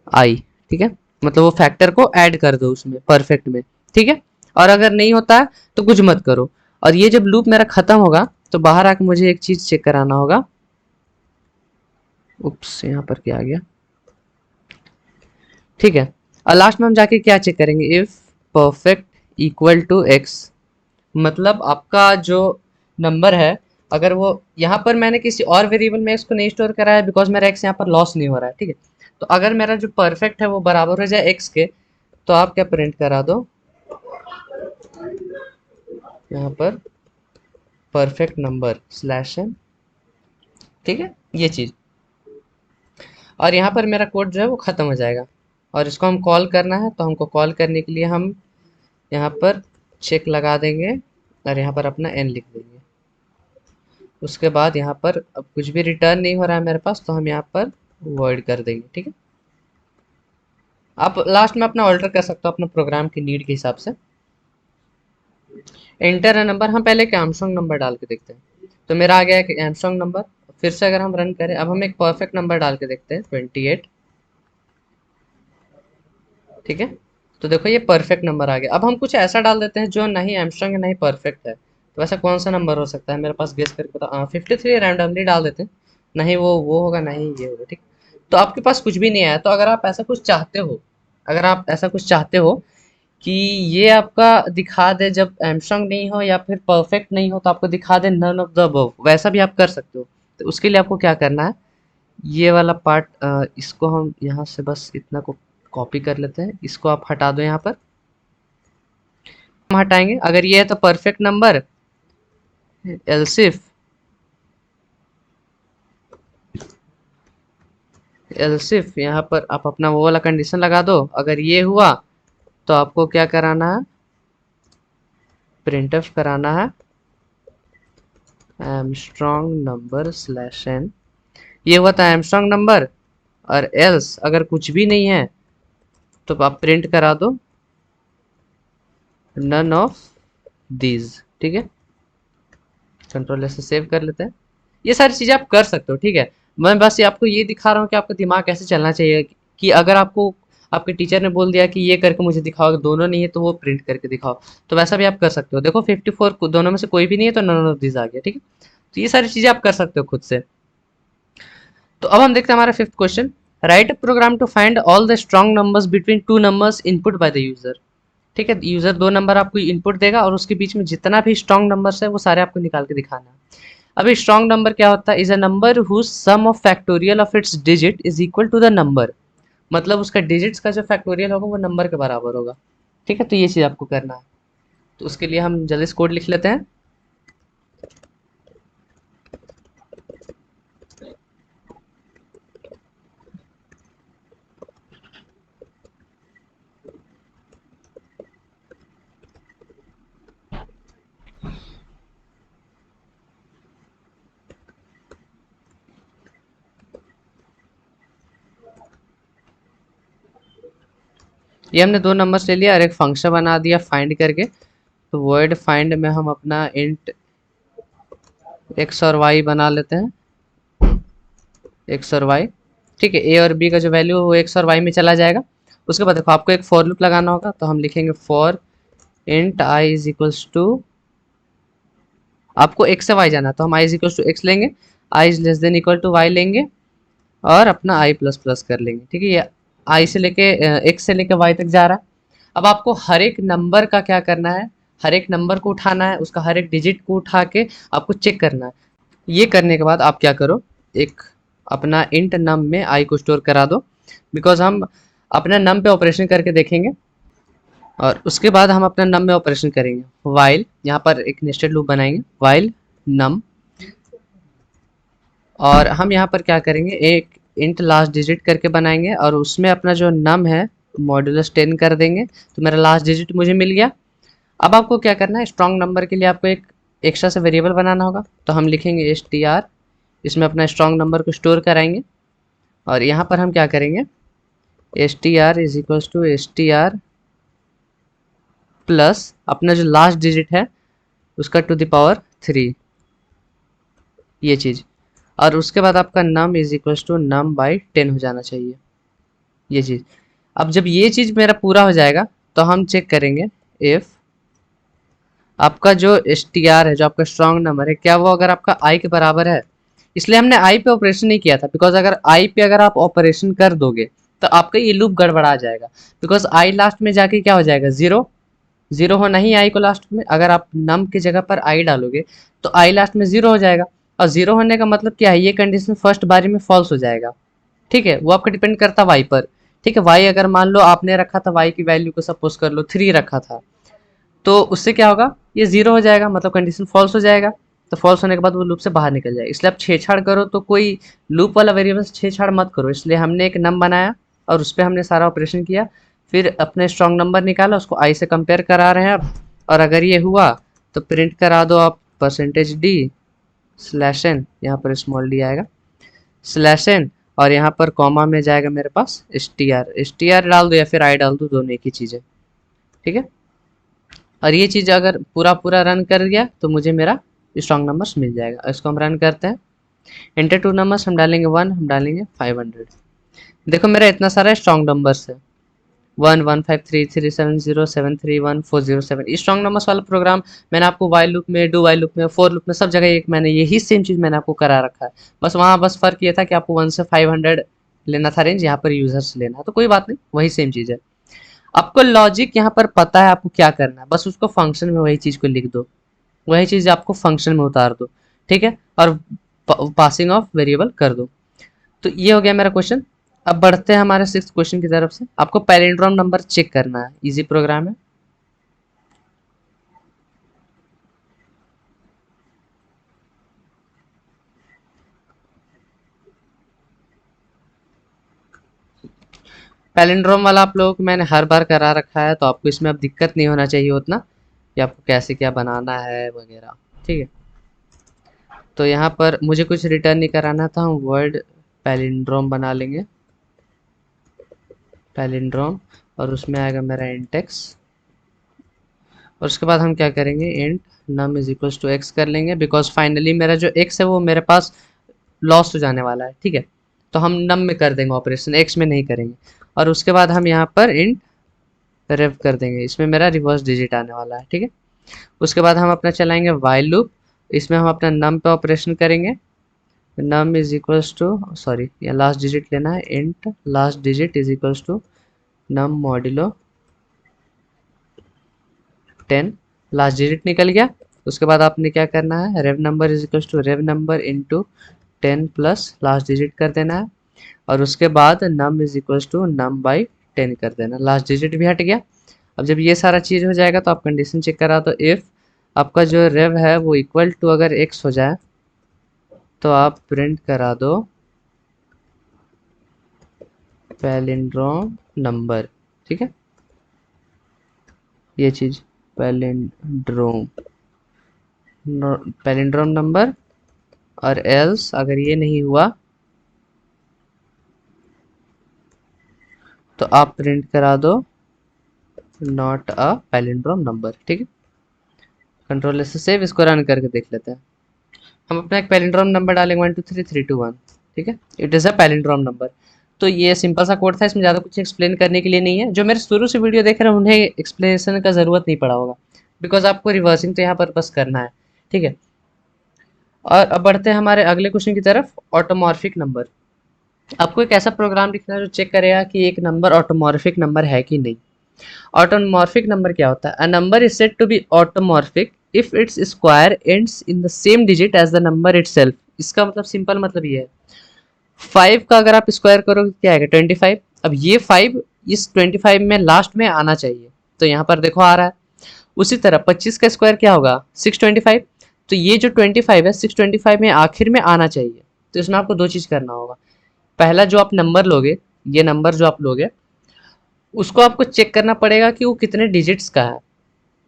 I, ठीक है। मतलब वो फैक्टर को ऐड कर दो उसमें परफेक्ट में, ठीक है। और अगर नहीं होता है तो कुछ मत करो। और ये जब लूप मेरा खत्म होगा तो बाहर आके मुझे एक चीज़ चेक कराना होगा। उप्स, यहाँ पर क्या आ गया, ठीक है। और लास्ट में हम जाके क्या चेक करेंगे, if perfect equal to x, मतलब आपका जो नंबर है, अगर वो यहाँ पर मैंने किसी और वेरिएबल में इसको नहीं स्टोर करा है, बिकॉज मेरा एक्स यहाँ पर लॉस नहीं हो रहा है, ठीक है। तो अगर मेरा जो परफेक्ट है वो बराबर हो जाए एक्स के, तो आप क्या प्रिंट करा दो यहाँ पर परफेक्ट नंबर स्लैश एन, ठीक है, ये चीज़। और यहाँ पर मेरा कोड जो है वो ख़त्म हो जाएगा। और इसको हम कॉल करना है, तो हमको कॉल करने के लिए हम यहाँ पर चेक लगा देंगे और यहाँ पर अपना n लिख देंगे। उसके बाद यहाँ पर अब कुछ भी रिटर्न नहीं हो रहा है मेरे पास, तो हम यहाँ पर वॉइड कर देंगे, ठीक है। आप लास्ट में अपना ऑल्टर कर सकते हो अपना प्रोग्राम की नीड के हिसाब से। एंटर अ नंबर, हम पहले एक आर्मस्ट्रॉन्ग नंबर डाल के देखते हैं। तो मेरा आ गया एक आर्मस्ट्रॉन्ग नंबर, फिर से अगर हम रन करें, अब हम एक परफेक्ट नंबर डाल के देखते हैं 28, ठीक है। तो देखो ये परफेक्ट नंबर आ गया। अब हम कुछ ऐसा डाल देते हैं जो नहीं एमस्ट्रॉन्ग है नहीं परफेक्ट है। तो ऐसा कौन सा नंबर हो सकता है मेरे पास, गेस करके बता। 53 रैंडमली डाल देते हैं, नहीं वो होगा, नहीं ये होगा, ठीक। तो आपके पास कुछ भी नहीं आया। तो अगर आप ऐसा कुछ चाहते हो, अगर आप ऐसा कुछ चाहते हो कि ये आपका दिखा दे जब एमस्ट्रॉन्ग नहीं हो या फिर परफेक्ट नहीं हो, तो आपको दिखा they none of the above, वैसा भी आप कर सकते हो। तो उसके लिए आपको क्या करना है, ये वाला पार्ट, इसको हम यहाँ से बस इतना को कॉपी कर लेते हैं, इसको आप हटा दो। यहाँ पर हम हटाएंगे, अगर ये है तो परफेक्ट नंबर, एल्सिफ एल्सिफ यहाँ पर आप अपना वो वाला कंडीशन लगा दो। अगर ये हुआ तो आपको क्या कराना है, प्रिंटफ कराना है एमस्ट्रॉन्ग नंबर स्लैश एन। ये हुआ था एमस्ट्रॉन्ग नंबर। और एल्स अगर कुछ भी नहीं है तो आप प्रिंट करा दो नन ऑफ दीज, ठीक है। कंट्रोल से सेव कर लेते हैं। ये सारी चीज़ें आप कर सकते हो, ठीक है। मैं बस ये आपको ये दिखा रहा हूँ कि आपका दिमाग कैसे चलना चाहिए, कि अगर आपको आपके टीचर ने बोल दिया कि ये करके मुझे दिखाओ, अगर दोनों नहीं है तो वो प्रिंट करके दिखाओ, तो वैसा भी आप कर सकते हो। देखो 54 दोनों में से कोई भी नहीं है तो नन ऑफ दिस आ गया, ठीक है। तो ये सारी चीज़ें आप कर सकते हो खुद से। तो अब हम देखते हैं हमारा fifth question. Write a program to find all the strong numbers between two numbers input by the user. ठीक है, यूजर दो नंबर आपको इनपुट देगा और उसके बीच में जितना भी स्ट्रॉन्ग नंबर्स है वो सारे आपको निकाल के दिखाना है। अभी स्ट्रॉन्ग नंबर क्या होता है, is a number whose sum of factorial of its digit is equal to the number. मतलब उसका डिजिट्स का जो फैक्टोरियल होगा वो नंबर के बराबर होगा, ठीक है। तो ये चीज़ आपको करना है। तो उसके लिए हम जल्दी से कोड लिख लेते हैं। ये हमने दो नंबर्स ले लिया और एक फंक्शन बना दिया फाइंड करके। तो वर्ड फाइंड में हम अपना इंट एक्स और वाई बना लेते हैं, एक्स और वाई, ठीक है। ए और बी का जो वैल्यू है वो एक्स और वाई में चला जाएगा। उसके बाद देखो आपको एक फॉर लूप लगाना होगा। तो हम लिखेंगे for int I is equals to, आपको एक्स से वाई जाना है तो हम I is equals to X लेंगे, I is less than equal to Y लेंगे और अपना आई प्लस प्लस कर लेंगे, ठीक है। ये आई से लेके एक्स से लेके वाई तक जा रहा है। अब आपको हर एक नंबर का क्या करना है, हर एक नंबर को उठाना है, उसका हर एक डिजिट को उठा के आपको चेक करना है। ये करने के बाद आप क्या करो, एक अपना इंट नम में आई को स्टोर करा दो, बिकॉज हम अपना नम पे ऑपरेशन करके देखेंगे। और उसके बाद हम अपना नम में ऑपरेशन करेंगे वाइल, यहाँ पर एक नेस्टेड लूप बनाएंगे वाइल नम। और हम यहाँ पर क्या करेंगे, एक इंट लास्ट डिजिट करके बनाएंगे और उसमें अपना जो नम है मॉड्यूलस 10 कर देंगे। तो मेरा लास्ट डिजिट मुझे मिल गया। अब आपको क्या करना है, स्ट्रॉन्ग नंबर के लिए आपको एक एक्स्ट्रा से वेरिएबल बनाना होगा। तो हम लिखेंगे एस टी आर, इसमें अपना स्ट्रॉन्ग नंबर को स्टोर कराएंगे। और यहाँ पर हम क्या करेंगे, S T R is equals to S T R plus अपना जो लास्ट डिजिट है उसका टू द पावर 3, ये चीज़। और उसके बाद आपका num is equals to num by 10 हो जाना चाहिए, ये चीज़। अब जब ये चीज़ मेरा पूरा हो जाएगा तो हम चेक करेंगे इफ़ आपका जो एस टी आर है, जो आपका स्ट्रॉन्ग नंबर है, क्या वो अगर आपका आई के बराबर है। इसलिए हमने आई पे ऑपरेशन नहीं किया था, बिकॉज अगर आई पे अगर आप ऑपरेशन कर दोगे तो आपका ये लूप गड़बड़ा जाएगा। बिकॉज आई लास्ट में जाके क्या हो जाएगा, जीरो। जीरो होना ही आई को लास्ट में, अगर आप नम की जगह पर आई डालोगे तो आई लास्ट में जीरो हो जाएगा। और जीरो होने का मतलब क्या है, ये कंडीशन फर्स्ट बारी में फॉल्स हो जाएगा, ठीक है। वो आपका डिपेंड करता है वाई पर, ठीक है। वाई अगर मान लो आपने रखा था, वाई की वैल्यू को सपोज कर लो 3 रखा था, तो उससे क्या होगा, ये जीरो हो जाएगा, मतलब कंडीशन फॉल्स हो जाएगा। तो फॉल्स होने के बाद वो लूप से बाहर निकल जाएगा। इसलिए आप छेड़छाड़ करो तो कोई लूप वाला वेरिएबल से छेड़छाड़ मत करो। इसलिए हमने एक नम बनाया और उस पर हमने सारा ऑपरेशन किया, फिर अपने स्ट्रॉन्ग नंबर निकाला, उसको आई से कंपेयर करा रहे हैं अब। और अगर ये हुआ तो प्रिंट करा दो आप परसेंटेज डी स्लैश एन, यहाँ पर स्मॉल डी आएगा स्लैश एन, और यहाँ पर कॉमा में जाएगा मेरे पास एस टी आर डाल दो या फिर आई डाल दो, दोनों एक ही चीज़ है, ठीक है। और ये चीज़ अगर पूरा पूरा रन कर गया तो मुझे मेरा स्ट्रॉन्ग नंबर्स मिल जाएगा। इसको हम रन करते हैं। इंटर टू नंबर्स हम डालेंगे 1, हम डालेंगे 500। देखो मेरा इतना सारा स्ट्रॉन्ग नंबर्स है, 1153370731407। स्ट्रॉन्ग नंबर्स वाला प्रोग्राम मैंने आपको वाइल लूप में, डू वाइल लूप में, फोर लूप में, सब जगह एक मैंने यही सेम चीज़ मैंने आपको करा रखा है। बस वहाँ बस फ़र्क ये था कि आपको 1 से 500 लेना था रेंज, यहाँ पर यूजर्स लेना है, तो कोई बात नहीं, वही सेम चीज़ है। आपको लॉजिक यहाँ पर पता है आपको क्या करना है, बस उसको फंक्शन में वही चीज़ को लिख दो, वही चीज़ आपको फंक्शन में उतार दो, ठीक है, और पासिंग ऑफ वेरिएबल कर दो। तो ये हो गया मेरा क्वेश्चन। अब बढ़ते हैं हमारे 6th क्वेश्चन की तरफ से। आपको पैलिंड्रोम नंबर चेक करना है, इजी प्रोग्राम है। पैलिंड्रोम वाला आप लोगों को मैंने हर बार करा रखा है, तो आपको इसमें अब दिक्कत नहीं होना चाहिए उतना कि आपको कैसे क्या बनाना है वगैरह, ठीक है। तो यहाँ पर मुझे कुछ रिटर्न नहीं कराना था, हम वर्ड पैलिंड्रोम बना लेंगे, पैलिंड्रोम, और उसमें आएगा मेरा इंटेक्स, और उसके बाद हम क्या करेंगे, int num is equals to x कर लेंगे, बिकॉज फाइनली मेरा जो एक्स है वो मेरे पास लॉस हो जाने वाला है, ठीक है। तो हम नम में कर देंगे ऑपरेशन, एक्स में नहीं करेंगे। और उसके बाद हम यहाँ पर इंट रेव कर देंगे, इसमें मेरा रिवर्स डिजिट आने वाला है, ठीक है। उसके बाद हम अपना चलाएंगे वाइल लूप, इसमें हम अपना नम पे ऑपरेशन करेंगे, num is equals to, sorry यहाँ लास्ट डिजिट लेना है, int last digit is equals to num modulo 10, last digit निकल गया। उसके बाद आपने क्या करना है, rev number is equals to rev number into 10 plus last digit कर देना है, और उसके बाद num is equals to num by 10 कर देना, लास्ट डिजिट भी हट गया। अब जब ये सारा चीज़ हो जाएगा तो आप कंडीशन चेक करा, तो इफ़ आपका जो रेव है वो इक्वल टू अगर x हो जाए तो आप प्रिंट करा दो पैलिंड्रोम नंबर, ठीक है, ये चीज़ पैलिंड्रोम पैलिंड्रोम नंबर, और एल्स अगर ये नहीं हुआ तो आप प्रिंट करा दो नॉट अ पैलिंड्रोम नंबर, ठीक है। कंट्रोल से सेव, इसको रन करके देख लेते हैं। हम अपना एक पैलिंड्रोम नंबर डालेंगे 123321, ठीक है, it is a palindrome number. तो ये सिंपल सा कोड था, इसमें ज़्यादा कुछ एक्सप्लेन करने के लिए नहीं है। जो मेरे शुरू से वीडियो देख रहे हैं उन्हें एक्सप्लेनेशन का ज़रूरत नहीं पड़ा होगा, बिकॉज आपको रिवर्सिंग तो यहाँ पर बस करना है, ठीक है। और अब बढ़ते हैं हमारे अगले क्वेश्चन की तरफ, ऑटोमॉर्फिक नंबर। आपको एक ऐसा प्रोग्राम लिखना है जो चेक करेगा कि एक नंबर ऑटोमॉर्फिक नंबर है कि नहीं। ऑटोमॉर्फिक नंबर क्या होता है, a number is said to be automorphic if its square ends in the same digit as the number itself. इसका मतलब सिंपल मतलब ये है, 5 का अगर आप स्क्वायर करोगे तो क्या आएगा 25। अब ये 5 इस 25 में लास्ट में आना चाहिए, तो यहाँ पर देखो आ रहा है। उसी तरह 25 का स्क्वायर क्या होगा 625, तो ये जो 25 है 625 में आखिर में आना चाहिए। तो इसमें आपको दो चीज़ करना होगा, पहला जो आप नंबर लोगे, ये नंबर जो आप लोगे उसको आपको चेक करना पड़ेगा कि वो कितने डिजिट्स का है,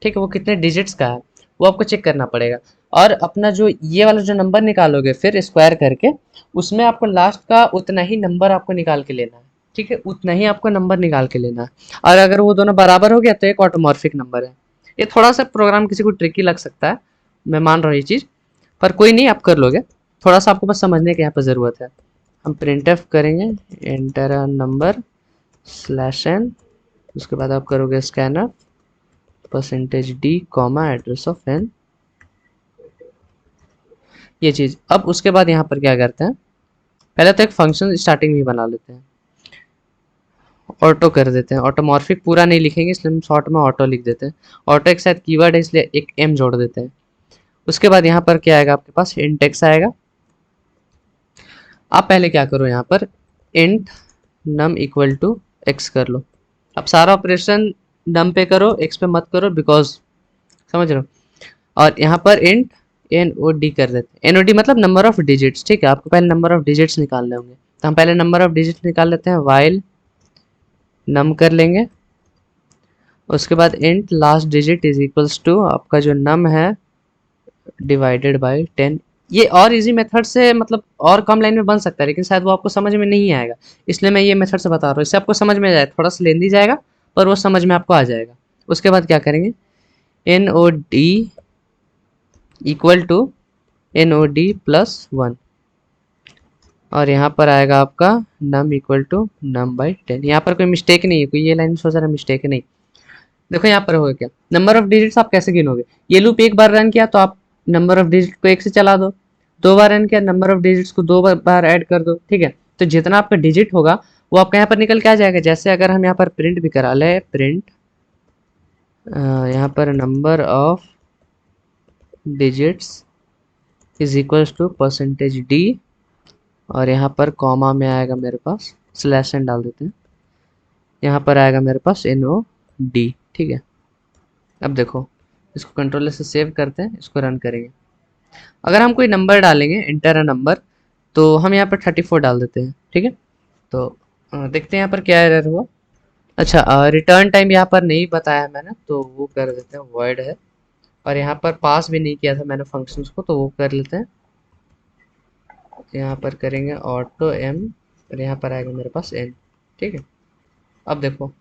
ठीक है, वो कितने डिजिट्स का है वो आपको चेक करना पड़ेगा। और अपना जो ये वाला जो नंबर निकालोगे फिर स्क्वायर करके, उसमें आपको लास्ट का उतना ही नंबर आपको निकाल के लेना है, ठीक है, उतना ही आपको नंबर निकाल के लेना है। और अगर वो दोनों बराबर हो गया तो एक ऑटोमॉर्फिक नंबर है। ये थोड़ा सा प्रोग्राम किसी को ट्रिकी लग सकता है, मैं मान रहा हूँ ये चीज़, पर कोई नहीं, आप कर लोगे। थोड़ा सा आपको बस समझने की यहाँ पर ज़रूरत है। हम प्रिंट एफ करेंगे, enter a number slash n, उसके बाद आप करोगे scanner %d comma address of n, ये चीज़। अब उसके बाद यहाँ पर क्या करते हैं, पहले तो एक फंक्शन स्टार्टिंग में ही बना लेते हैं, ऑटो कर देते हैं। ऑटोमॉर्फिक पूरा नहीं लिखेंगे इसलिए हम शॉर्ट में ऑटो लिख देते हैं। ऑटो एक साथ कीवर्ड है इसलिए एक एम जोड़ देते हैं। उसके बाद यहाँ पर क्या आएगा आपके पास, इंटेक्स आएगा। आप पहले क्या करो, यहाँ पर int num equal to x कर लो। अब सारा ऑपरेशन नम पे करो, एक्स पे मत करो, बिकॉज समझ रहे हो। और यहाँ पर इंट एन ओ डी कर देते हैं, एन ओ डी मतलब नंबर ऑफ डिजिट्स, ठीक है। आपको पहले नंबर ऑफ डिजिट्स निकालने होंगे, तो हम पहले नंबर ऑफ डिजिट्स निकाल लेते हैं, वाइल नम कर लेंगे। उसके बाद int last digit is equals to आपका जो नम है डिवाइडेड बाय 10। ये और इजी मेथड से मतलब और कम लाइन में बन सकता है, लेकिन शायद वो आपको समझ में नहीं आएगा, इसलिए मैं ये मेथड से बता रहा हूँ। इससे आपको समझ में आ जाए, थोड़ा सा लेंदी जाएगा पर वो समझ में आपको आ जाएगा। उसके बाद क्या करेंगे, n o d equal to n o d plus 1, और यहाँ पर आएगा आपका num equal to num by 10। यहाँ पर कोई मिस्टेक नहीं है, कोई ये लाइन सोच रहा मिस्टेक नहीं। देखो यहाँ पर होगा क्या, नंबर ऑफ डिजिट्स आप कैसे गिनोगे, ये लूप एक बार रन किया तो आप नंबर ऑफ डिजिट को एक से चला दो, दो बार रन किया नंबर ऑफ डिजिट्स को दो बार ऐड कर दो, ठीक है। तो जितना आपका डिजिट होगा वो आपका यहाँ पर निकल के आ जाएगा। जैसे अगर हम यहाँ पर प्रिंट भी करा ले, प्रिंट यहाँ पर number of digits is equals to percentage d, और यहाँ पर कॉमा में आएगा मेरे पास स्लैश एन डाल देते हैं, यहाँ पर आएगा मेरे पास NOD, ठीक है। अब देखो इसको कंट्रोलर से सेव करते हैं, इसको रन करेंगे। अगर हम कोई नंबर डालेंगे, इंटर अ नंबर, तो हम यहाँ पर 34 डाल देते हैं, ठीक है। तो देखते हैं यहाँ पर क्या एरर हुआ। अच्छा, रिटर्न टाइम यहाँ पर नहीं बताया मैंने, तो वो कर देते हैं वॉइड है, और यहाँ पर पास भी नहीं किया था मैंने फंक्शंस को, तो वो कर लेते हैं। यहाँ पर करेंगे ऑटो एम, और यहाँ पर आएगा मेरे पास n, ठीक है। अब देखो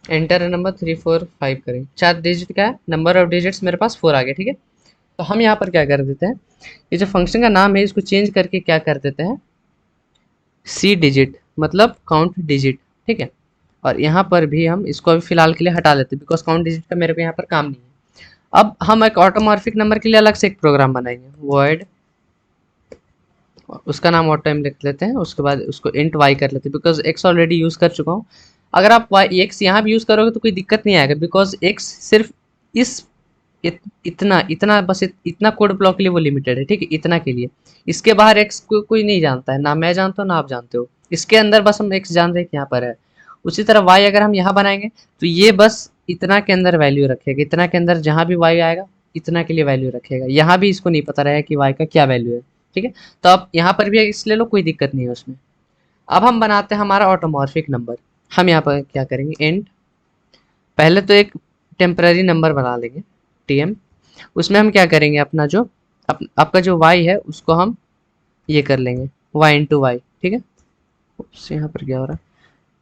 एंटर नंबर 345 करेंगे, 4 डिजिट का है, नंबर ऑफ डिजिट्स मेरे पास 4 आ गए, ठीक है। तो हम यहाँ पर क्या कर देते हैं, ये जो फंक्शन का नाम है इसको चेंज करके क्या कर देते हैं, C डिजिट, मतलब काउंट डिजिट, ठीक है। और यहाँ पर भी हम इसको अभी फिलहाल के लिए हटा लेते हैं, बिकॉज काउंट डिजिट का मेरे को यहाँ पर काम नहीं है। अब हम एक ऑटोमॉर्फिक नंबर के लिए अलग से एक प्रोग्राम बनाएंगे, वॉइड, उसका नाम ऑटो एम लिख लेते हैं, उसके बाद उसको इंट वाई कर लेते हैं, बिकॉज एक्स ऑलरेडी यूज़ कर चुका हूँ। अगर आप वाई एक्स यहाँ भी यूज़ करोगे तो कोई दिक्कत नहीं आएगा, बिकॉज एक्स सिर्फ इस इतना इतना बस इतना कोड ब्लॉक के लिए वो लिमिटेड है, ठीक है, इतना के लिए। इसके बाहर एक्स को कोई नहीं जानता है, ना मैं जानता हूँ ना आप जानते हो। इसके अंदर बस हम एक्स जान रहे हैं कि यहाँ पर है। उसी तरह वाई अगर हम यहाँ बनाएंगे तो ये बस इतना के अंदर वैल्यू रखेगा, इतना के अंदर जहाँ भी वाई आएगा इतना के लिए वैल्यू रखेगा। यहाँ भी इसको नहीं पता रहेगा कि वाई का क्या वैल्यू है, ठीक है। तो आप यहाँ पर भी इस ले लो, कोई दिक्कत नहीं है उसमें। अब हम बनाते हैं हमारा ऑटोमॉर्फिक नंबर। हम यहाँ पर क्या करेंगे, एंड पहले तो एक टेम्पररी नंबर बना लेंगे TM, उसमें हम क्या करेंगे, अपना जो आपका जो y है उसको हम ये कर लेंगे y इंटू वाई, ठीक है। उससे यहाँ पर क्या हो रहा है,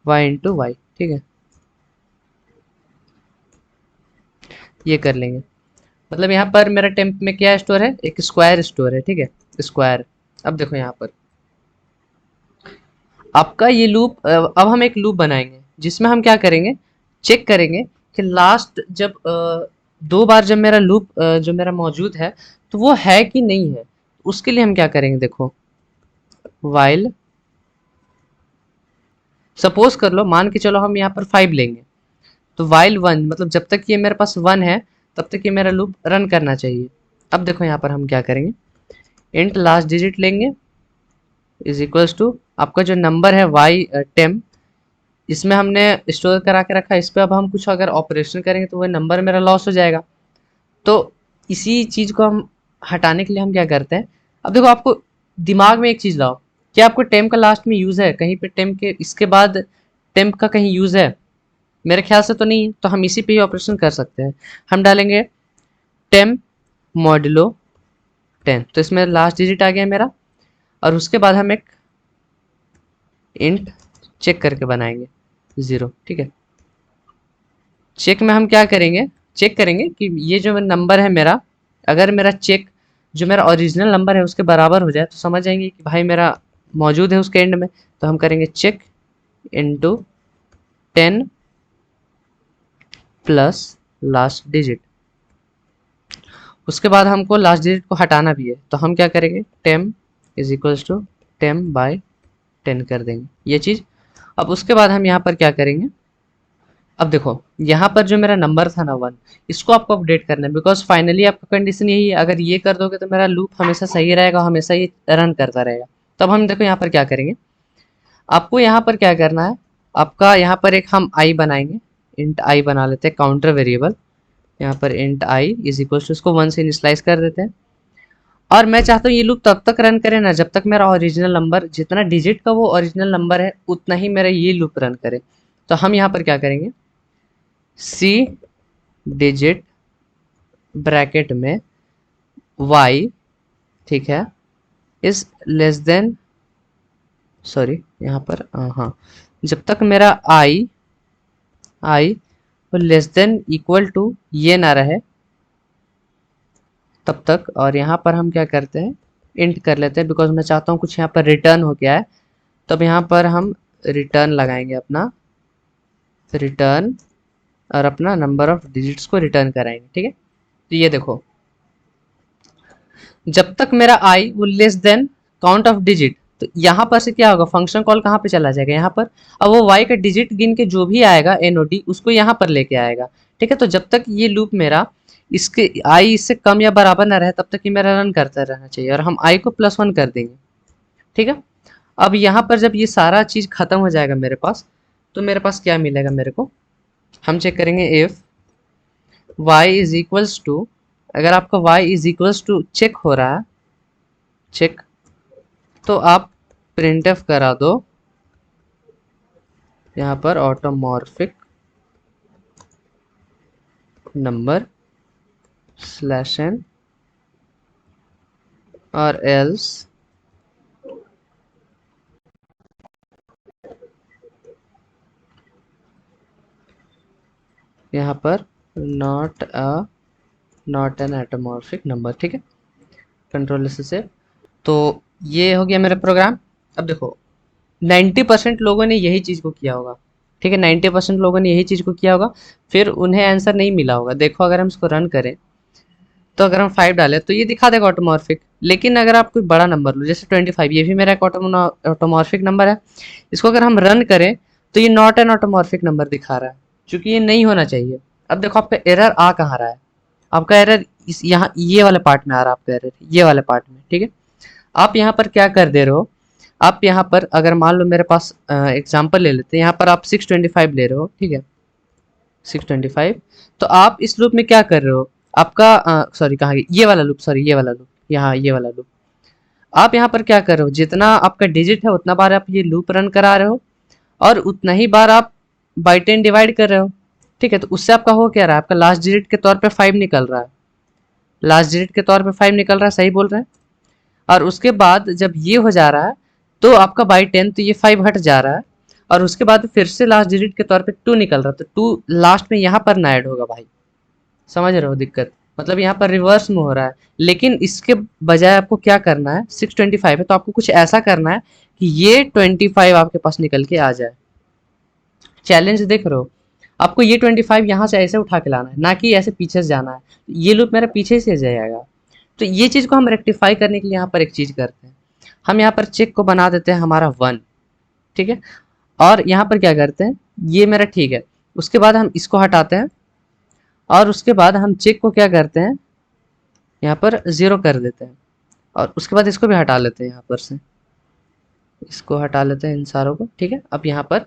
y इंटू वाई, ठीक है, ये कर लेंगे। मतलब यहाँ पर मेरा टेम्प में क्या स्टोर है, एक स्क्वायर स्टोर है, ठीक है, स्क्वायर। अब देखो यहाँ पर आपका ये लूप, अब हम एक लूप बनाएंगे जिसमें हम क्या करेंगे, चेक करेंगे कि लास्ट जब दो बार जब मेरा लूप जो मेरा मौजूद है तो वो है कि नहीं है। उसके लिए हम क्या करेंगे, देखो वाइल, सपोज कर लो, मान के चलो हम यहाँ पर 5 लेंगे, तो वाइल 1, मतलब जब तक ये मेरे पास 1 है तब तक ये मेरा लूप रन करना चाहिए। अब देखो यहाँ पर हम क्या करेंगे, इंट लास्ट डिजिट लेंगे इज इक्वल्स टू आपका जो नंबर है वाई टेम, इसमें हमने स्टोर करा के रखा है, इस पर अब हम कुछ अगर ऑपरेशन करेंगे तो वह नंबर मेरा लॉस हो जाएगा। तो इसी चीज़ को हम हटाने के लिए हम क्या करते हैं, अब देखो आपको दिमाग में एक चीज़ लाओ, क्या आपको टेम का लास्ट में यूज़ है कहीं पे, टेम के इसके बाद टेम का कहीं यूज़ है, मेरे ख्याल से तो नहीं है। तो हम इसी पे ही ऑपरेशन कर सकते हैं। हम डालेंगे टेम मॉडुलो 10, तो इसमें लास्ट डिजिट आ गया मेरा, और उसके बाद हम एक इंट चेक करके बनाएंगे 0, ठीक है। चेक में हम क्या करेंगे, चेक करेंगे कि ये जो नंबर है मेरा, अगर मेरा चेक जो मेरा ओरिजिनल नंबर है उसके बराबर हो जाए तो समझ जाएंगे कि भाई मेरा मौजूद है उसके एंड में। तो हम करेंगे check into 10 plus last digit. उसके बाद हमको लास्ट डिजिट को हटाना भी है, तो हम क्या करेंगे, temp is equals to temp by 10 कर देंगे ये चीज़। अब उसके बाद हम यहाँ पर क्या करेंगे, अब देखो यहाँ पर जो मेरा नंबर था ना 1, इसको आपको अपडेट करना है, बिकॉज फाइनली आपका कंडीशन यही है, अगर ये कर दोगे तो मेरा लूप हमेशा सही रहेगा, हमेशा ये रन करता रहेगा। तब हम देखो यहाँ पर क्या करेंगे, आपको यहाँ पर क्या करना है, आपका यहाँ पर एक हम आई बनाएंगे, इंट आई बना लेते हैं काउंटर वेरिएबल। यहाँ पर int I is equal to, इसको 1 से इनिशियलाइज कर देते हैं। और मैं चाहता हूँ ये लूप तब तक रन करे ना जब तक मेरा ओरिजिनल नंबर, जितना डिजिट का वो ओरिजिनल नंबर है उतना ही मेरा ये लूप रन करे। तो हम यहाँ पर क्या करेंगे, सी डिजिट ब्रैकेट में y, ठीक है, इज लेस देन, सॉरी यहाँ पर हाँ, जब तक मेरा आई लेस देन इक्वल टू ये ना रहे तब तक। और यहाँ पर हम क्या करते हैं, इंट कर लेते हैं, बिकॉज मैं चाहता हूँ कुछ यहाँ पर रिटर्न हो गया है। तो अब यहाँ पर हम रिटर्न लगाएंगे अपना रिटर्न, और अपना नंबर ऑफ डिजिट्स को रिटर्न कराएंगे। ठीक है, तो ये देखो, जब तक मेरा आई वो less than count of digit, तो यहाँ पर से क्या होगा, फंक्शन कॉल कहाँ पे चला जाएगा, यहाँ पर। अब वो वाई का डिजिट गिन के जो भी आएगा एनओडी उसको यहाँ पर लेके आएगा। ठीक है, तो जब तक ये लूप मेरा इसके आई इससे कम या बराबर ना रहे तब तक ये मेरा रन करता रहना चाहिए, और हम आई को +1 कर देंगे। ठीक है, अब यहाँ पर जब ये सारा चीज़ खत्म हो जाएगा मेरे पास, तो मेरे पास क्या मिलेगा मेरे को, हम चेक करेंगे if y is equals to, अगर आपका y is equals to check हो रहा है, चेक, तो आप printf करा दो यहाँ पर ऑटोमॉर्फिक नंबर /n, और एल्स यहाँ पर नॉट एन ऑटोमॉर्फिक नंबर। ठीक है, कंट्रोल से। तो ये हो गया मेरा प्रोग्राम। अब देखो 90% लोगों ने यही चीज़ को किया होगा। ठीक है, 90% लोगों ने यही चीज़ को किया होगा, फिर उन्हें आंसर नहीं मिला होगा। देखो अगर हम इसको रन करें, तो अगर हम 5 डालें तो ये दिखा देगा ऑटोमॉर्फिक। लेकिन अगर आप कोई बड़ा नंबर लो जैसे 25, ये भी मेरा एक ऑटोमॉर्फिक नंबर है, इसको अगर हम रन करें तो ये नॉट एन ऑटोमॉर्फिक नंबर दिखा रहा है, क्योंकि ये नहीं होना चाहिए। अब देखो आपका एरर आ कहाँ रहा है, आपका एरर इस यहाँ ये वाले पार्ट में आ रहा है, आपका एरर ये वाले पार्ट में। ठीक है, आप यहाँ पर क्या कर दे रहे हो, आप यहाँ पर अगर मान लो मेरे पास एग्जांपल ले लेते हैं, यहाँ पर आप 625 ले रहे हो। ठीक है, 625, तो आप इस लूप में क्या कर रहे हो, आपका सॉरी कहाँ गई, ये वाला लूप, सॉरी ये वाला लूप, यहाँ ये वाला लूप। आप यहाँ पर क्या कर रहे हो, जितना आपका डिजिट है उतना बार आप ये लूप रन करा रहे हो, और उतना ही बार आप बाई 10 डिवाइड कर रहे हो। ठीक है, तो उससे आपका हो क्या रहा है, आपका लास्ट डिजिट के तौर पे 5 निकल रहा है, लास्ट डिजिट के तौर पे 5 निकल रहा है, सही बोल रहे हैं। और उसके बाद जब ये हो जा रहा है तो आपका बाई 10, तो ये 5 हट जा रहा है, और उसके बाद फिर से लास्ट डिजिट के तौर पे 2 निकल रहा है, तो 2 लास्ट में यहाँ पर ना ऐड होगा भाई। समझ रहे हो दिक्कत, मतलब यहाँ पर रिवर्स में हो रहा है। लेकिन इसके बजाय आपको क्या करना है, 625 है तो आपको कुछ ऐसा करना है कि ये 25 आपके पास निकल के आ जाए। चैलेंज देख रहे हो, आपको ये 25 यहाँ से ऐसे उठा के लाना है, ना कि ऐसे पीछे से जाना है। ये लूप मेरा पीछे से जाएगा। तो ये चीज़ को हम रेक्टिफाई करने के लिए यहाँ पर एक चीज़ करते हैं, हम यहाँ पर चेक को बना देते हैं हमारा 1। ठीक है, और यहाँ पर क्या करते हैं, ये मेरा ठीक है, उसके बाद हम इसको हटाते हैं, और उसके बाद हम चेक को क्या करते हैं, यहाँ पर 0 कर देते हैं, और उसके बाद इसको भी हटा लेते हैं, यहाँ पर से इसको हटा लेते हैं इन सारों को। ठीक है, अब यहाँ पर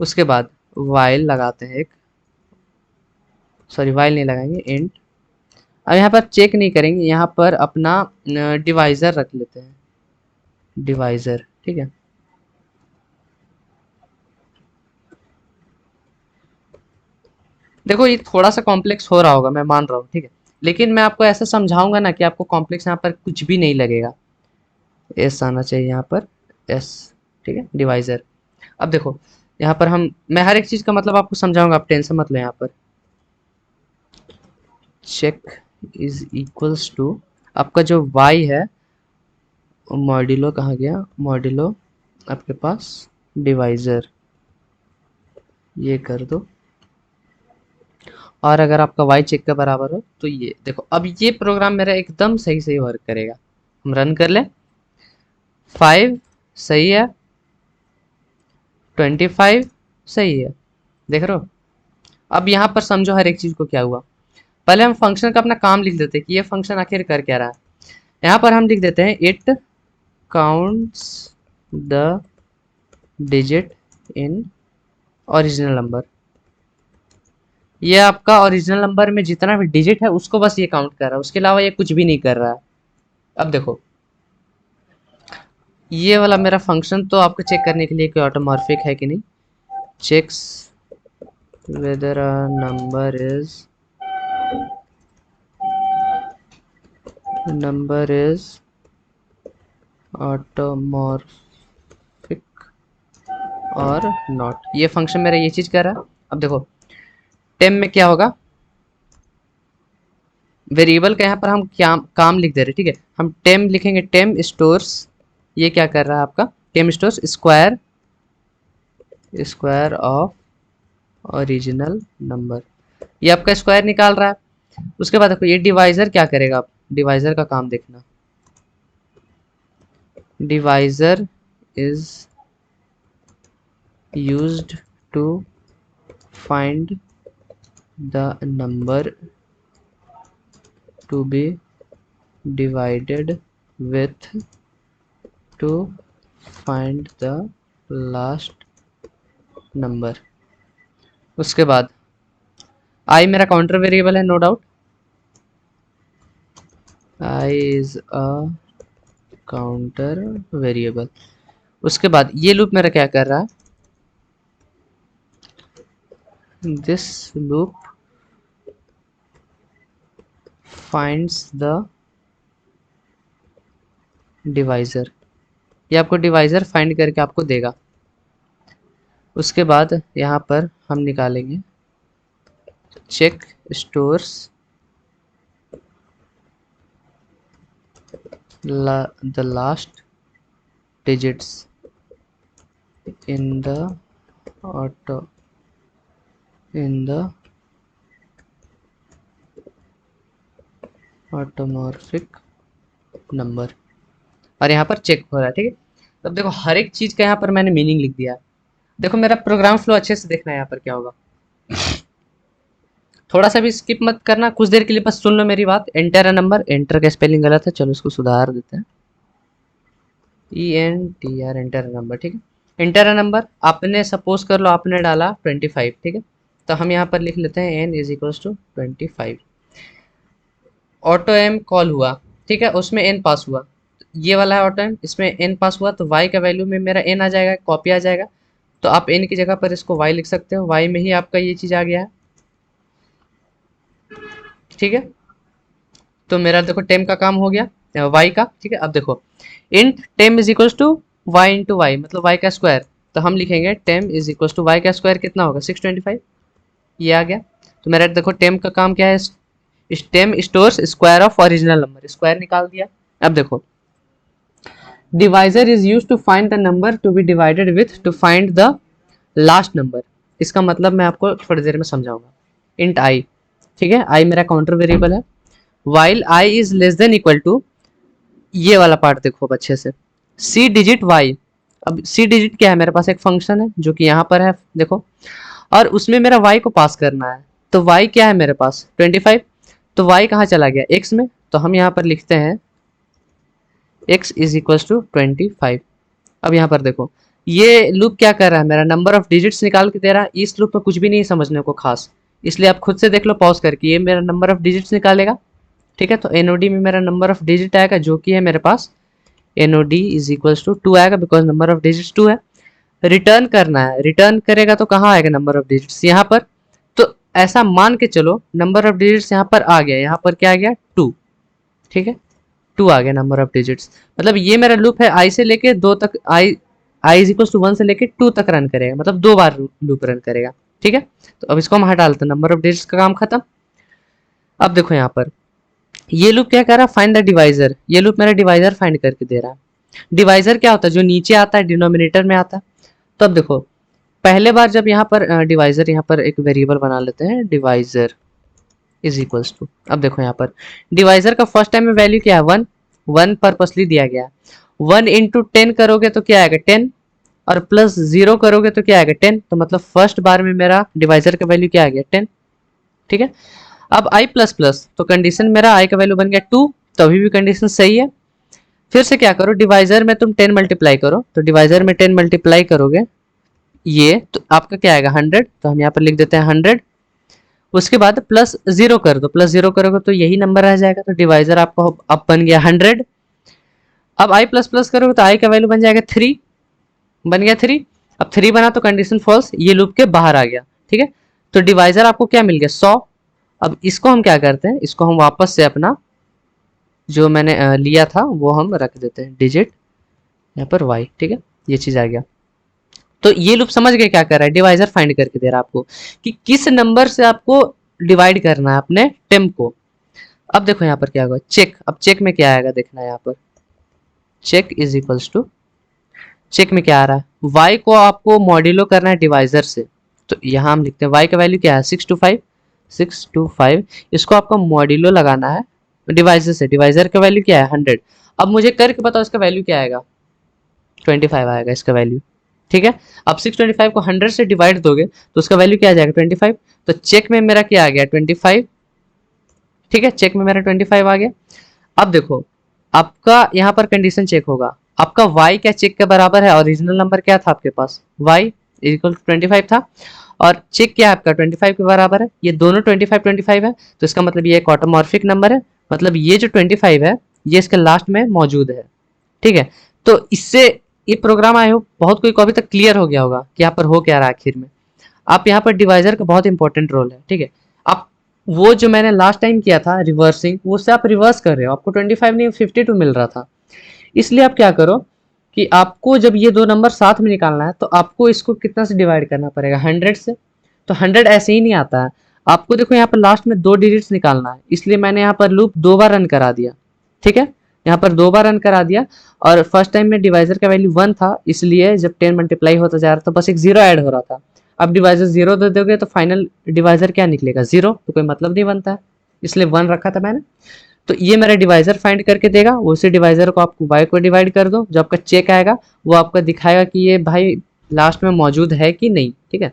उसके बाद वाइल लगाते हैं एक, सॉरी वाइल नहीं लगाएंगे, इंट। अब यहाँ पर चेक नहीं करेंगे, यहाँ पर अपना डिवाइज़र रख लेते हैं, डिवाइज़र। ठीक है, देखो ये थोड़ा सा कॉम्प्लेक्स हो रहा होगा, मैं मान रहा हूँ। ठीक है, लेकिन मैं आपको ऐसा समझाऊंगा ना कि आपको कॉम्प्लेक्स यहाँ पर कुछ भी नहीं लगेगा। एस आना चाहिए यहाँ पर, एस। ठीक है, डिवाइज़र। अब देखो यहाँ पर मैं हर एक चीज़ का मतलब आपको समझाऊंगा, आप टेंशन मत लो। यहाँ पर चेक इज इक्वल्स टू आपका जो y है, मॉड्यूलो कहाँ गया, मॉड्यूलो आपके पास डिवाइज़र, ये कर दो। और अगर आपका y चेक के बराबर हो तो ये देखो, अब ये प्रोग्राम मेरा एकदम सही सही वर्क करेगा। हम रन कर लें, 5 सही है, 25 सही है, देख रहे हो। अब यहाँ पर समझो हर एक चीज़ को क्या हुआ। पहले हम फंक्शन का अपना काम लिख देते हैं कि ये फंक्शन आखिर कर क्या रहा है। यहाँ पर हम लिख देते हैं it counts the digit in original number. ये आपका ओरिजिनल नंबर में जितना भी डिजिट है उसको बस ये काउंट कर रहा है, उसके अलावा ये कुछ भी नहीं कर रहा है। अब देखो ये वाला मेरा फंक्शन तो आपको चेक करने के लिए कि ऑटोमॉर्फिक है कि नहीं, checks whether a number is automorphic और नॉट। ये फंक्शन मेरा ये चीज कर रहा है। अब देखो टेम में क्या होगा, वेरिएबल का यहाँ पर हम क्या काम लिख दे रहे हैं, ठीक है। हम टेम लिखेंगे, टेम स्टोर्स, ये क्या कर रहा है आपका, temp stores square, square of original number, ये आपका स्क्वायर निकाल रहा है। उसके बाद देखो ये डिवाइजर क्या करेगा, आप डिवाइजर का काम देखना। Divisor is used to find the number to be divided with to find the last number. उसके बाद आई मेरा काउंटर वेरिएबल है, no doubt, i is a counter variable. उसके बाद ये लूप मेरा क्या कर रहा है, this loop finds the divisor, ये आपको डिवाइजर फाइंड करके आपको देगा। उसके बाद यहाँ पर हम निकालेंगे check stores the last digits in the automorphic number, और यहाँ पर चेक हो रहा है, ठीक है। तब देखो हर एक चीज का यहाँ पर मैंने मीनिंग लिख दिया है। देखो मेरा प्रोग्राम फ्लो अच्छे से देखना है, यहाँ पर क्या होगा, थोड़ा सा भी स्किप मत करना, कुछ देर के लिए बस सुन लो मेरी बात। एंटर अ नंबर, एंटर का स्पेलिंग गलत है, चलो इसको सुधार देते हैं, ENTR, एंटर अ नंबर, ठीक है। एंटर अ नंबर, आपने सपोज कर लो आपने डाला 25, ठीक है, तो हम यहाँ पर लिख लेते हैं n इज इक्वल्स टू 25। ऑटो एम कॉल हुआ, ठीक है, उसमें n पास हुआ, ये वाला है ऑटो एम, इसमें n पास हुआ, तो y का वैल्यू में मेरा n आ जाएगा, कॉपी आ जाएगा, तो आप n की जगह पर इसको y लिख सकते हो, y में ही आपका ये चीज़ आ गया है, ठीक है। तो मेरा देखो टेम का काम हो गया वाई का, ठीक है। अब देखो int temp is equals to y into y, मतलब वाई का स्क्वायर, तो हम लिखेंगे temp is equals to y का स्क्वायर कितना होगा 625, ये आ गया। तो मेरा देखो टेम का काम क्या है, temp stores square of original number, square निकाल दिया। अब देखो divisor is use to find the number to be divided with to find the last number, इसका मतलब मैं आपको थोड़ी देर में समझाऊंगा। इंट आई, ठीक है, आई मेरा काउंटर वेरिएबल है, while i is less than equal to, ये वाला पार्ट देखो अब अच्छे से, सी डिजिट वाई। अब सी डिजिट क्या है, मेरे पास एक फंक्शन है जो कि यहाँ पर है देखो, और उसमें मेरा वाई को पास करना है, तो वाई क्या है मेरे पास 25, तो वाई कहाँ चला गया एक्स में, तो हम यहाँ पर लिखते हैं एक्स इज इक्वल्स टू 25। अब यहाँ पर देखो ये लूप क्या कर रहा है, मेरा नंबर ऑफ डिजिट्स निकाल के दे रहा है, इस लूप में कुछ भी नहीं समझने को खास, इसलिए आप खुद से देख लो पॉज करके, ये मेरा नंबर ऑफ डिजिट्स निकालेगा, ठीक है। तो एनओडी में मेरा नंबर ऑफ डिजिट आएगा जो कि है मेरे पास एनओडी इज इक्वल्स टू 2 आएगा, बिकॉज नंबर ऑफ डिजिट्स 2 है। रिटर्न करना है, रिटर्न करेगा तो कहाँ आएगा नंबर ऑफ डिजिट्स यहाँ पर, तो ऐसा मान के चलो नंबर ऑफ डिजिट्स यहाँ पर आ गया, यहाँ पर क्या आ गया 2, ठीक है, 2 आ गया नंबर ऑफ डिजिट्स। मतलब ये मेरा लूप है आई से लेके 2 तक, आई इज इक्वल्स टू 1 से लेके 2 तक रन करेगा, मतलब 2 बार लूप रन करेगा, ठीक है। तो अब इसको हम हटा लेते हैं, नंबर ऑफ डिजिट्स का काम खत्म। अब देखो यहाँ पर ये लूप क्या कर रहा है, फाइंड द डिवाइजर, ये लूप मेरा डिवाइजर फाइंड करके दे रहा है। डिवाइजर क्या होता है, जो नीचे आता है डिनोमिनेटर में आता है। तो अब देखो पहले बार जब यहाँ पर डिवाइजर, यहाँ पर एक वेरिएबल बना लेते हैं डिवाइजर इज इक्वल्स टू, अब देखो यहाँ पर डिवाइजर का फर्स्ट टाइम में वैल्यू क्या है 1, 1 पर्पसली दिया गया है, 1 इंटू 10 करोगे तो क्या आएगा 10, और प्लस 0 करोगे तो क्या आएगा 10, तो मतलब फर्स्ट बार में मेरा डिवाइजर का वैल्यू क्या आ गया 10, ठीक है। अब आई प्लस प्लस, तो कंडीशन मेरा आई का वैल्यू बन गया 2, तो अभी भी कंडीशन सही है। फिर से क्या करो, डिवाइजर में तुम 10 मल्टीप्लाई करो, तो डिवाइजर में 10 मल्टीप्लाई करोगे ये, तो आपका क्या आएगा 100, तो हम यहाँ पर लिख देते हैं 100। उसके बाद प्लस 0 कर दो, प्लस 0 करोगे तो यही नंबर रह जाएगा, तो डिवाइजर आपका अब बन गया 100। अब आई प्लस प्लस करोगे तो आई का वैल्यू बन जाएगा 3, बन गया 3। अब 3 बना तो कंडीशन फॉल्स, ये लूप के बाहर आ गया, ठीक है। तो डिवाइजर आपको क्या मिल गया 100। अब इसको हम क्या करते हैं, इसको हम वापस से अपना जो मैंने लिया था वो हम रख देते हैं डिजिट यहाँ पर y, ठीक है, ये चीज आ गया। तो ये लूप समझ गए क्या कर रहा है, डिवाइजर फाइंड करके दे रहा है आपको कि किस नंबर से आपको डिवाइड करना है अपने टेम को। अब देखो यहाँ पर क्या होगा, चेक। अब चेक में क्या आएगा देखना, यहाँ पर check is equals to, check में क्या आ रहा है, y को आपको मॉड्यूलो करना है डिवाइजर से, तो यहाँ हम लिखते हैं y का वैल्यू क्या है 625, 625, इसको आपको मॉड्यूलो लगाना है डिवाइजर से, डिवाइजर का वैल्यू क्या है 100। अब मुझे करके बताओ इसका वैल्यू क्या आएगा, 25 आएगा इसका वैल्यू, ठीक है। अब 625 को 100 से डिवाइड दोगे तो उसका वैल्यू क्या आ जाएगा 25, तो चेक में मेरा क्या आ गया 25, ठीक है, चेक में मेरा 25 आ गया। अब देखो आपका यहाँ पर कंडीशन चेक होगा, आपका y क्या चेक के बराबर है, ओरिजिनल नंबर क्या था आपके पास y इक्वल टू 25 था, और चेक क्या है आपका 25 के बराबर है, ये दोनों 25 25 है, तो इसका मतलब ये एक ऑटोमॉर्फिक नंबर है, मतलब ये जो 25 है ये इसके लास्ट में मौजूद है, ठीक है। तो इससे ये प्रोग्राम आए हो बहुत कोई को अभी तक क्लियर हो गया होगा कि यहाँ पर हो क्या रहा है आखिर में। आप यहाँ पर डिवाइजर का बहुत इंपॉर्टेंट रोल है, ठीक है। आप वो जो मैंने लास्ट टाइम किया था रिवर्सिंग, वो से आप रिवर्स कर रहे हो, आपको 25 नहीं 52 मिल रहा था, इसलिए आप क्या करो कि आपको जब ये दो नंबर साथ में निकालना है तो आपको इसको कितना से डिवाइड करना पड़ेगा 100 से, तो 100 ऐसे ही नहीं आता है, आपको देखो यहाँ पर लास्ट में 2 डिजिट्स निकालना है, इसलिए मैंने यहाँ पर लूप 2 बार रन करा दिया, ठीक है, यहाँ पर 2 बार रन करा दिया। और फर्स्ट टाइम में डिवाइजर का वैल्यू 1 था, इसलिए जब 10 मल्टीप्लाई होता जा रहा था बस एक 0 ऐड हो रहा था। अब डिवाइजर 0 दे दोगे तो फाइनल डिवाइजर क्या निकलेगा 0, तो कोई मतलब नहीं बनता है, इसलिए 1 रखा था मैंने। तो ये मेरा डिवाइजर फाइंड करके देगा, उसी डिवाइजर को आपको y को डिवाइड कर दो, जो आपका चेक आएगा वो आपका दिखाएगा कि ये भाई लास्ट में मौजूद है कि नहीं, ठीक है।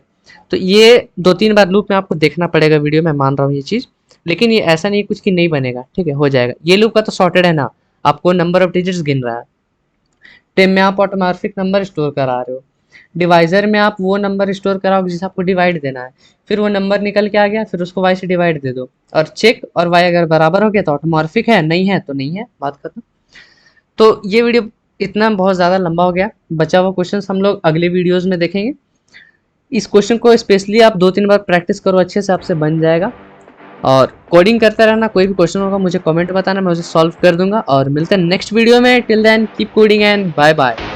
तो ये 2-3 बार लूप में आपको देखना पड़ेगा वीडियो, मैं मान रहा हूँ ये चीज़, लेकिन ये ऐसा नहीं कुछ कि नहीं बनेगा, ठीक है, हो जाएगा। ये लूप का तो सॉर्टेड है ना, आपको नंबर ऑफ डिजिट्स गिन रहा है, टेम में आप ऑटोमॉर्फिक नंबर स्टोर करा रहे हो, डिवाइजर में आप वो नंबर स्टोर कराओगे जिसे आपको डिवाइड देना है, फिर वो नंबर निकल के आ गया, फिर उसको y से डिवाइड दे दो, और चेक और y अगर बराबर हो गया तो ऑटोमॉर्फिक है, नहीं है तो नहीं है, बात खत्म। तो ये वीडियो इतना बहुत ज़्यादा लंबा हो गया, बचा हुआ क्वेश्चन हम लोग अगले वीडियोज़ में देखेंगे। इस क्वेश्चन को स्पेशली आप 2-3 बार प्रैक्टिस करो अच्छे से, आपसे बन जाएगा। और कोडिंग करते रहना, कोई भी क्वेश्चन होगा मुझे कमेंट बताना, मैं उसे सॉल्व कर दूंगा। और मिलते हैं नेक्स्ट वीडियो में, till then keep coding and bye bye.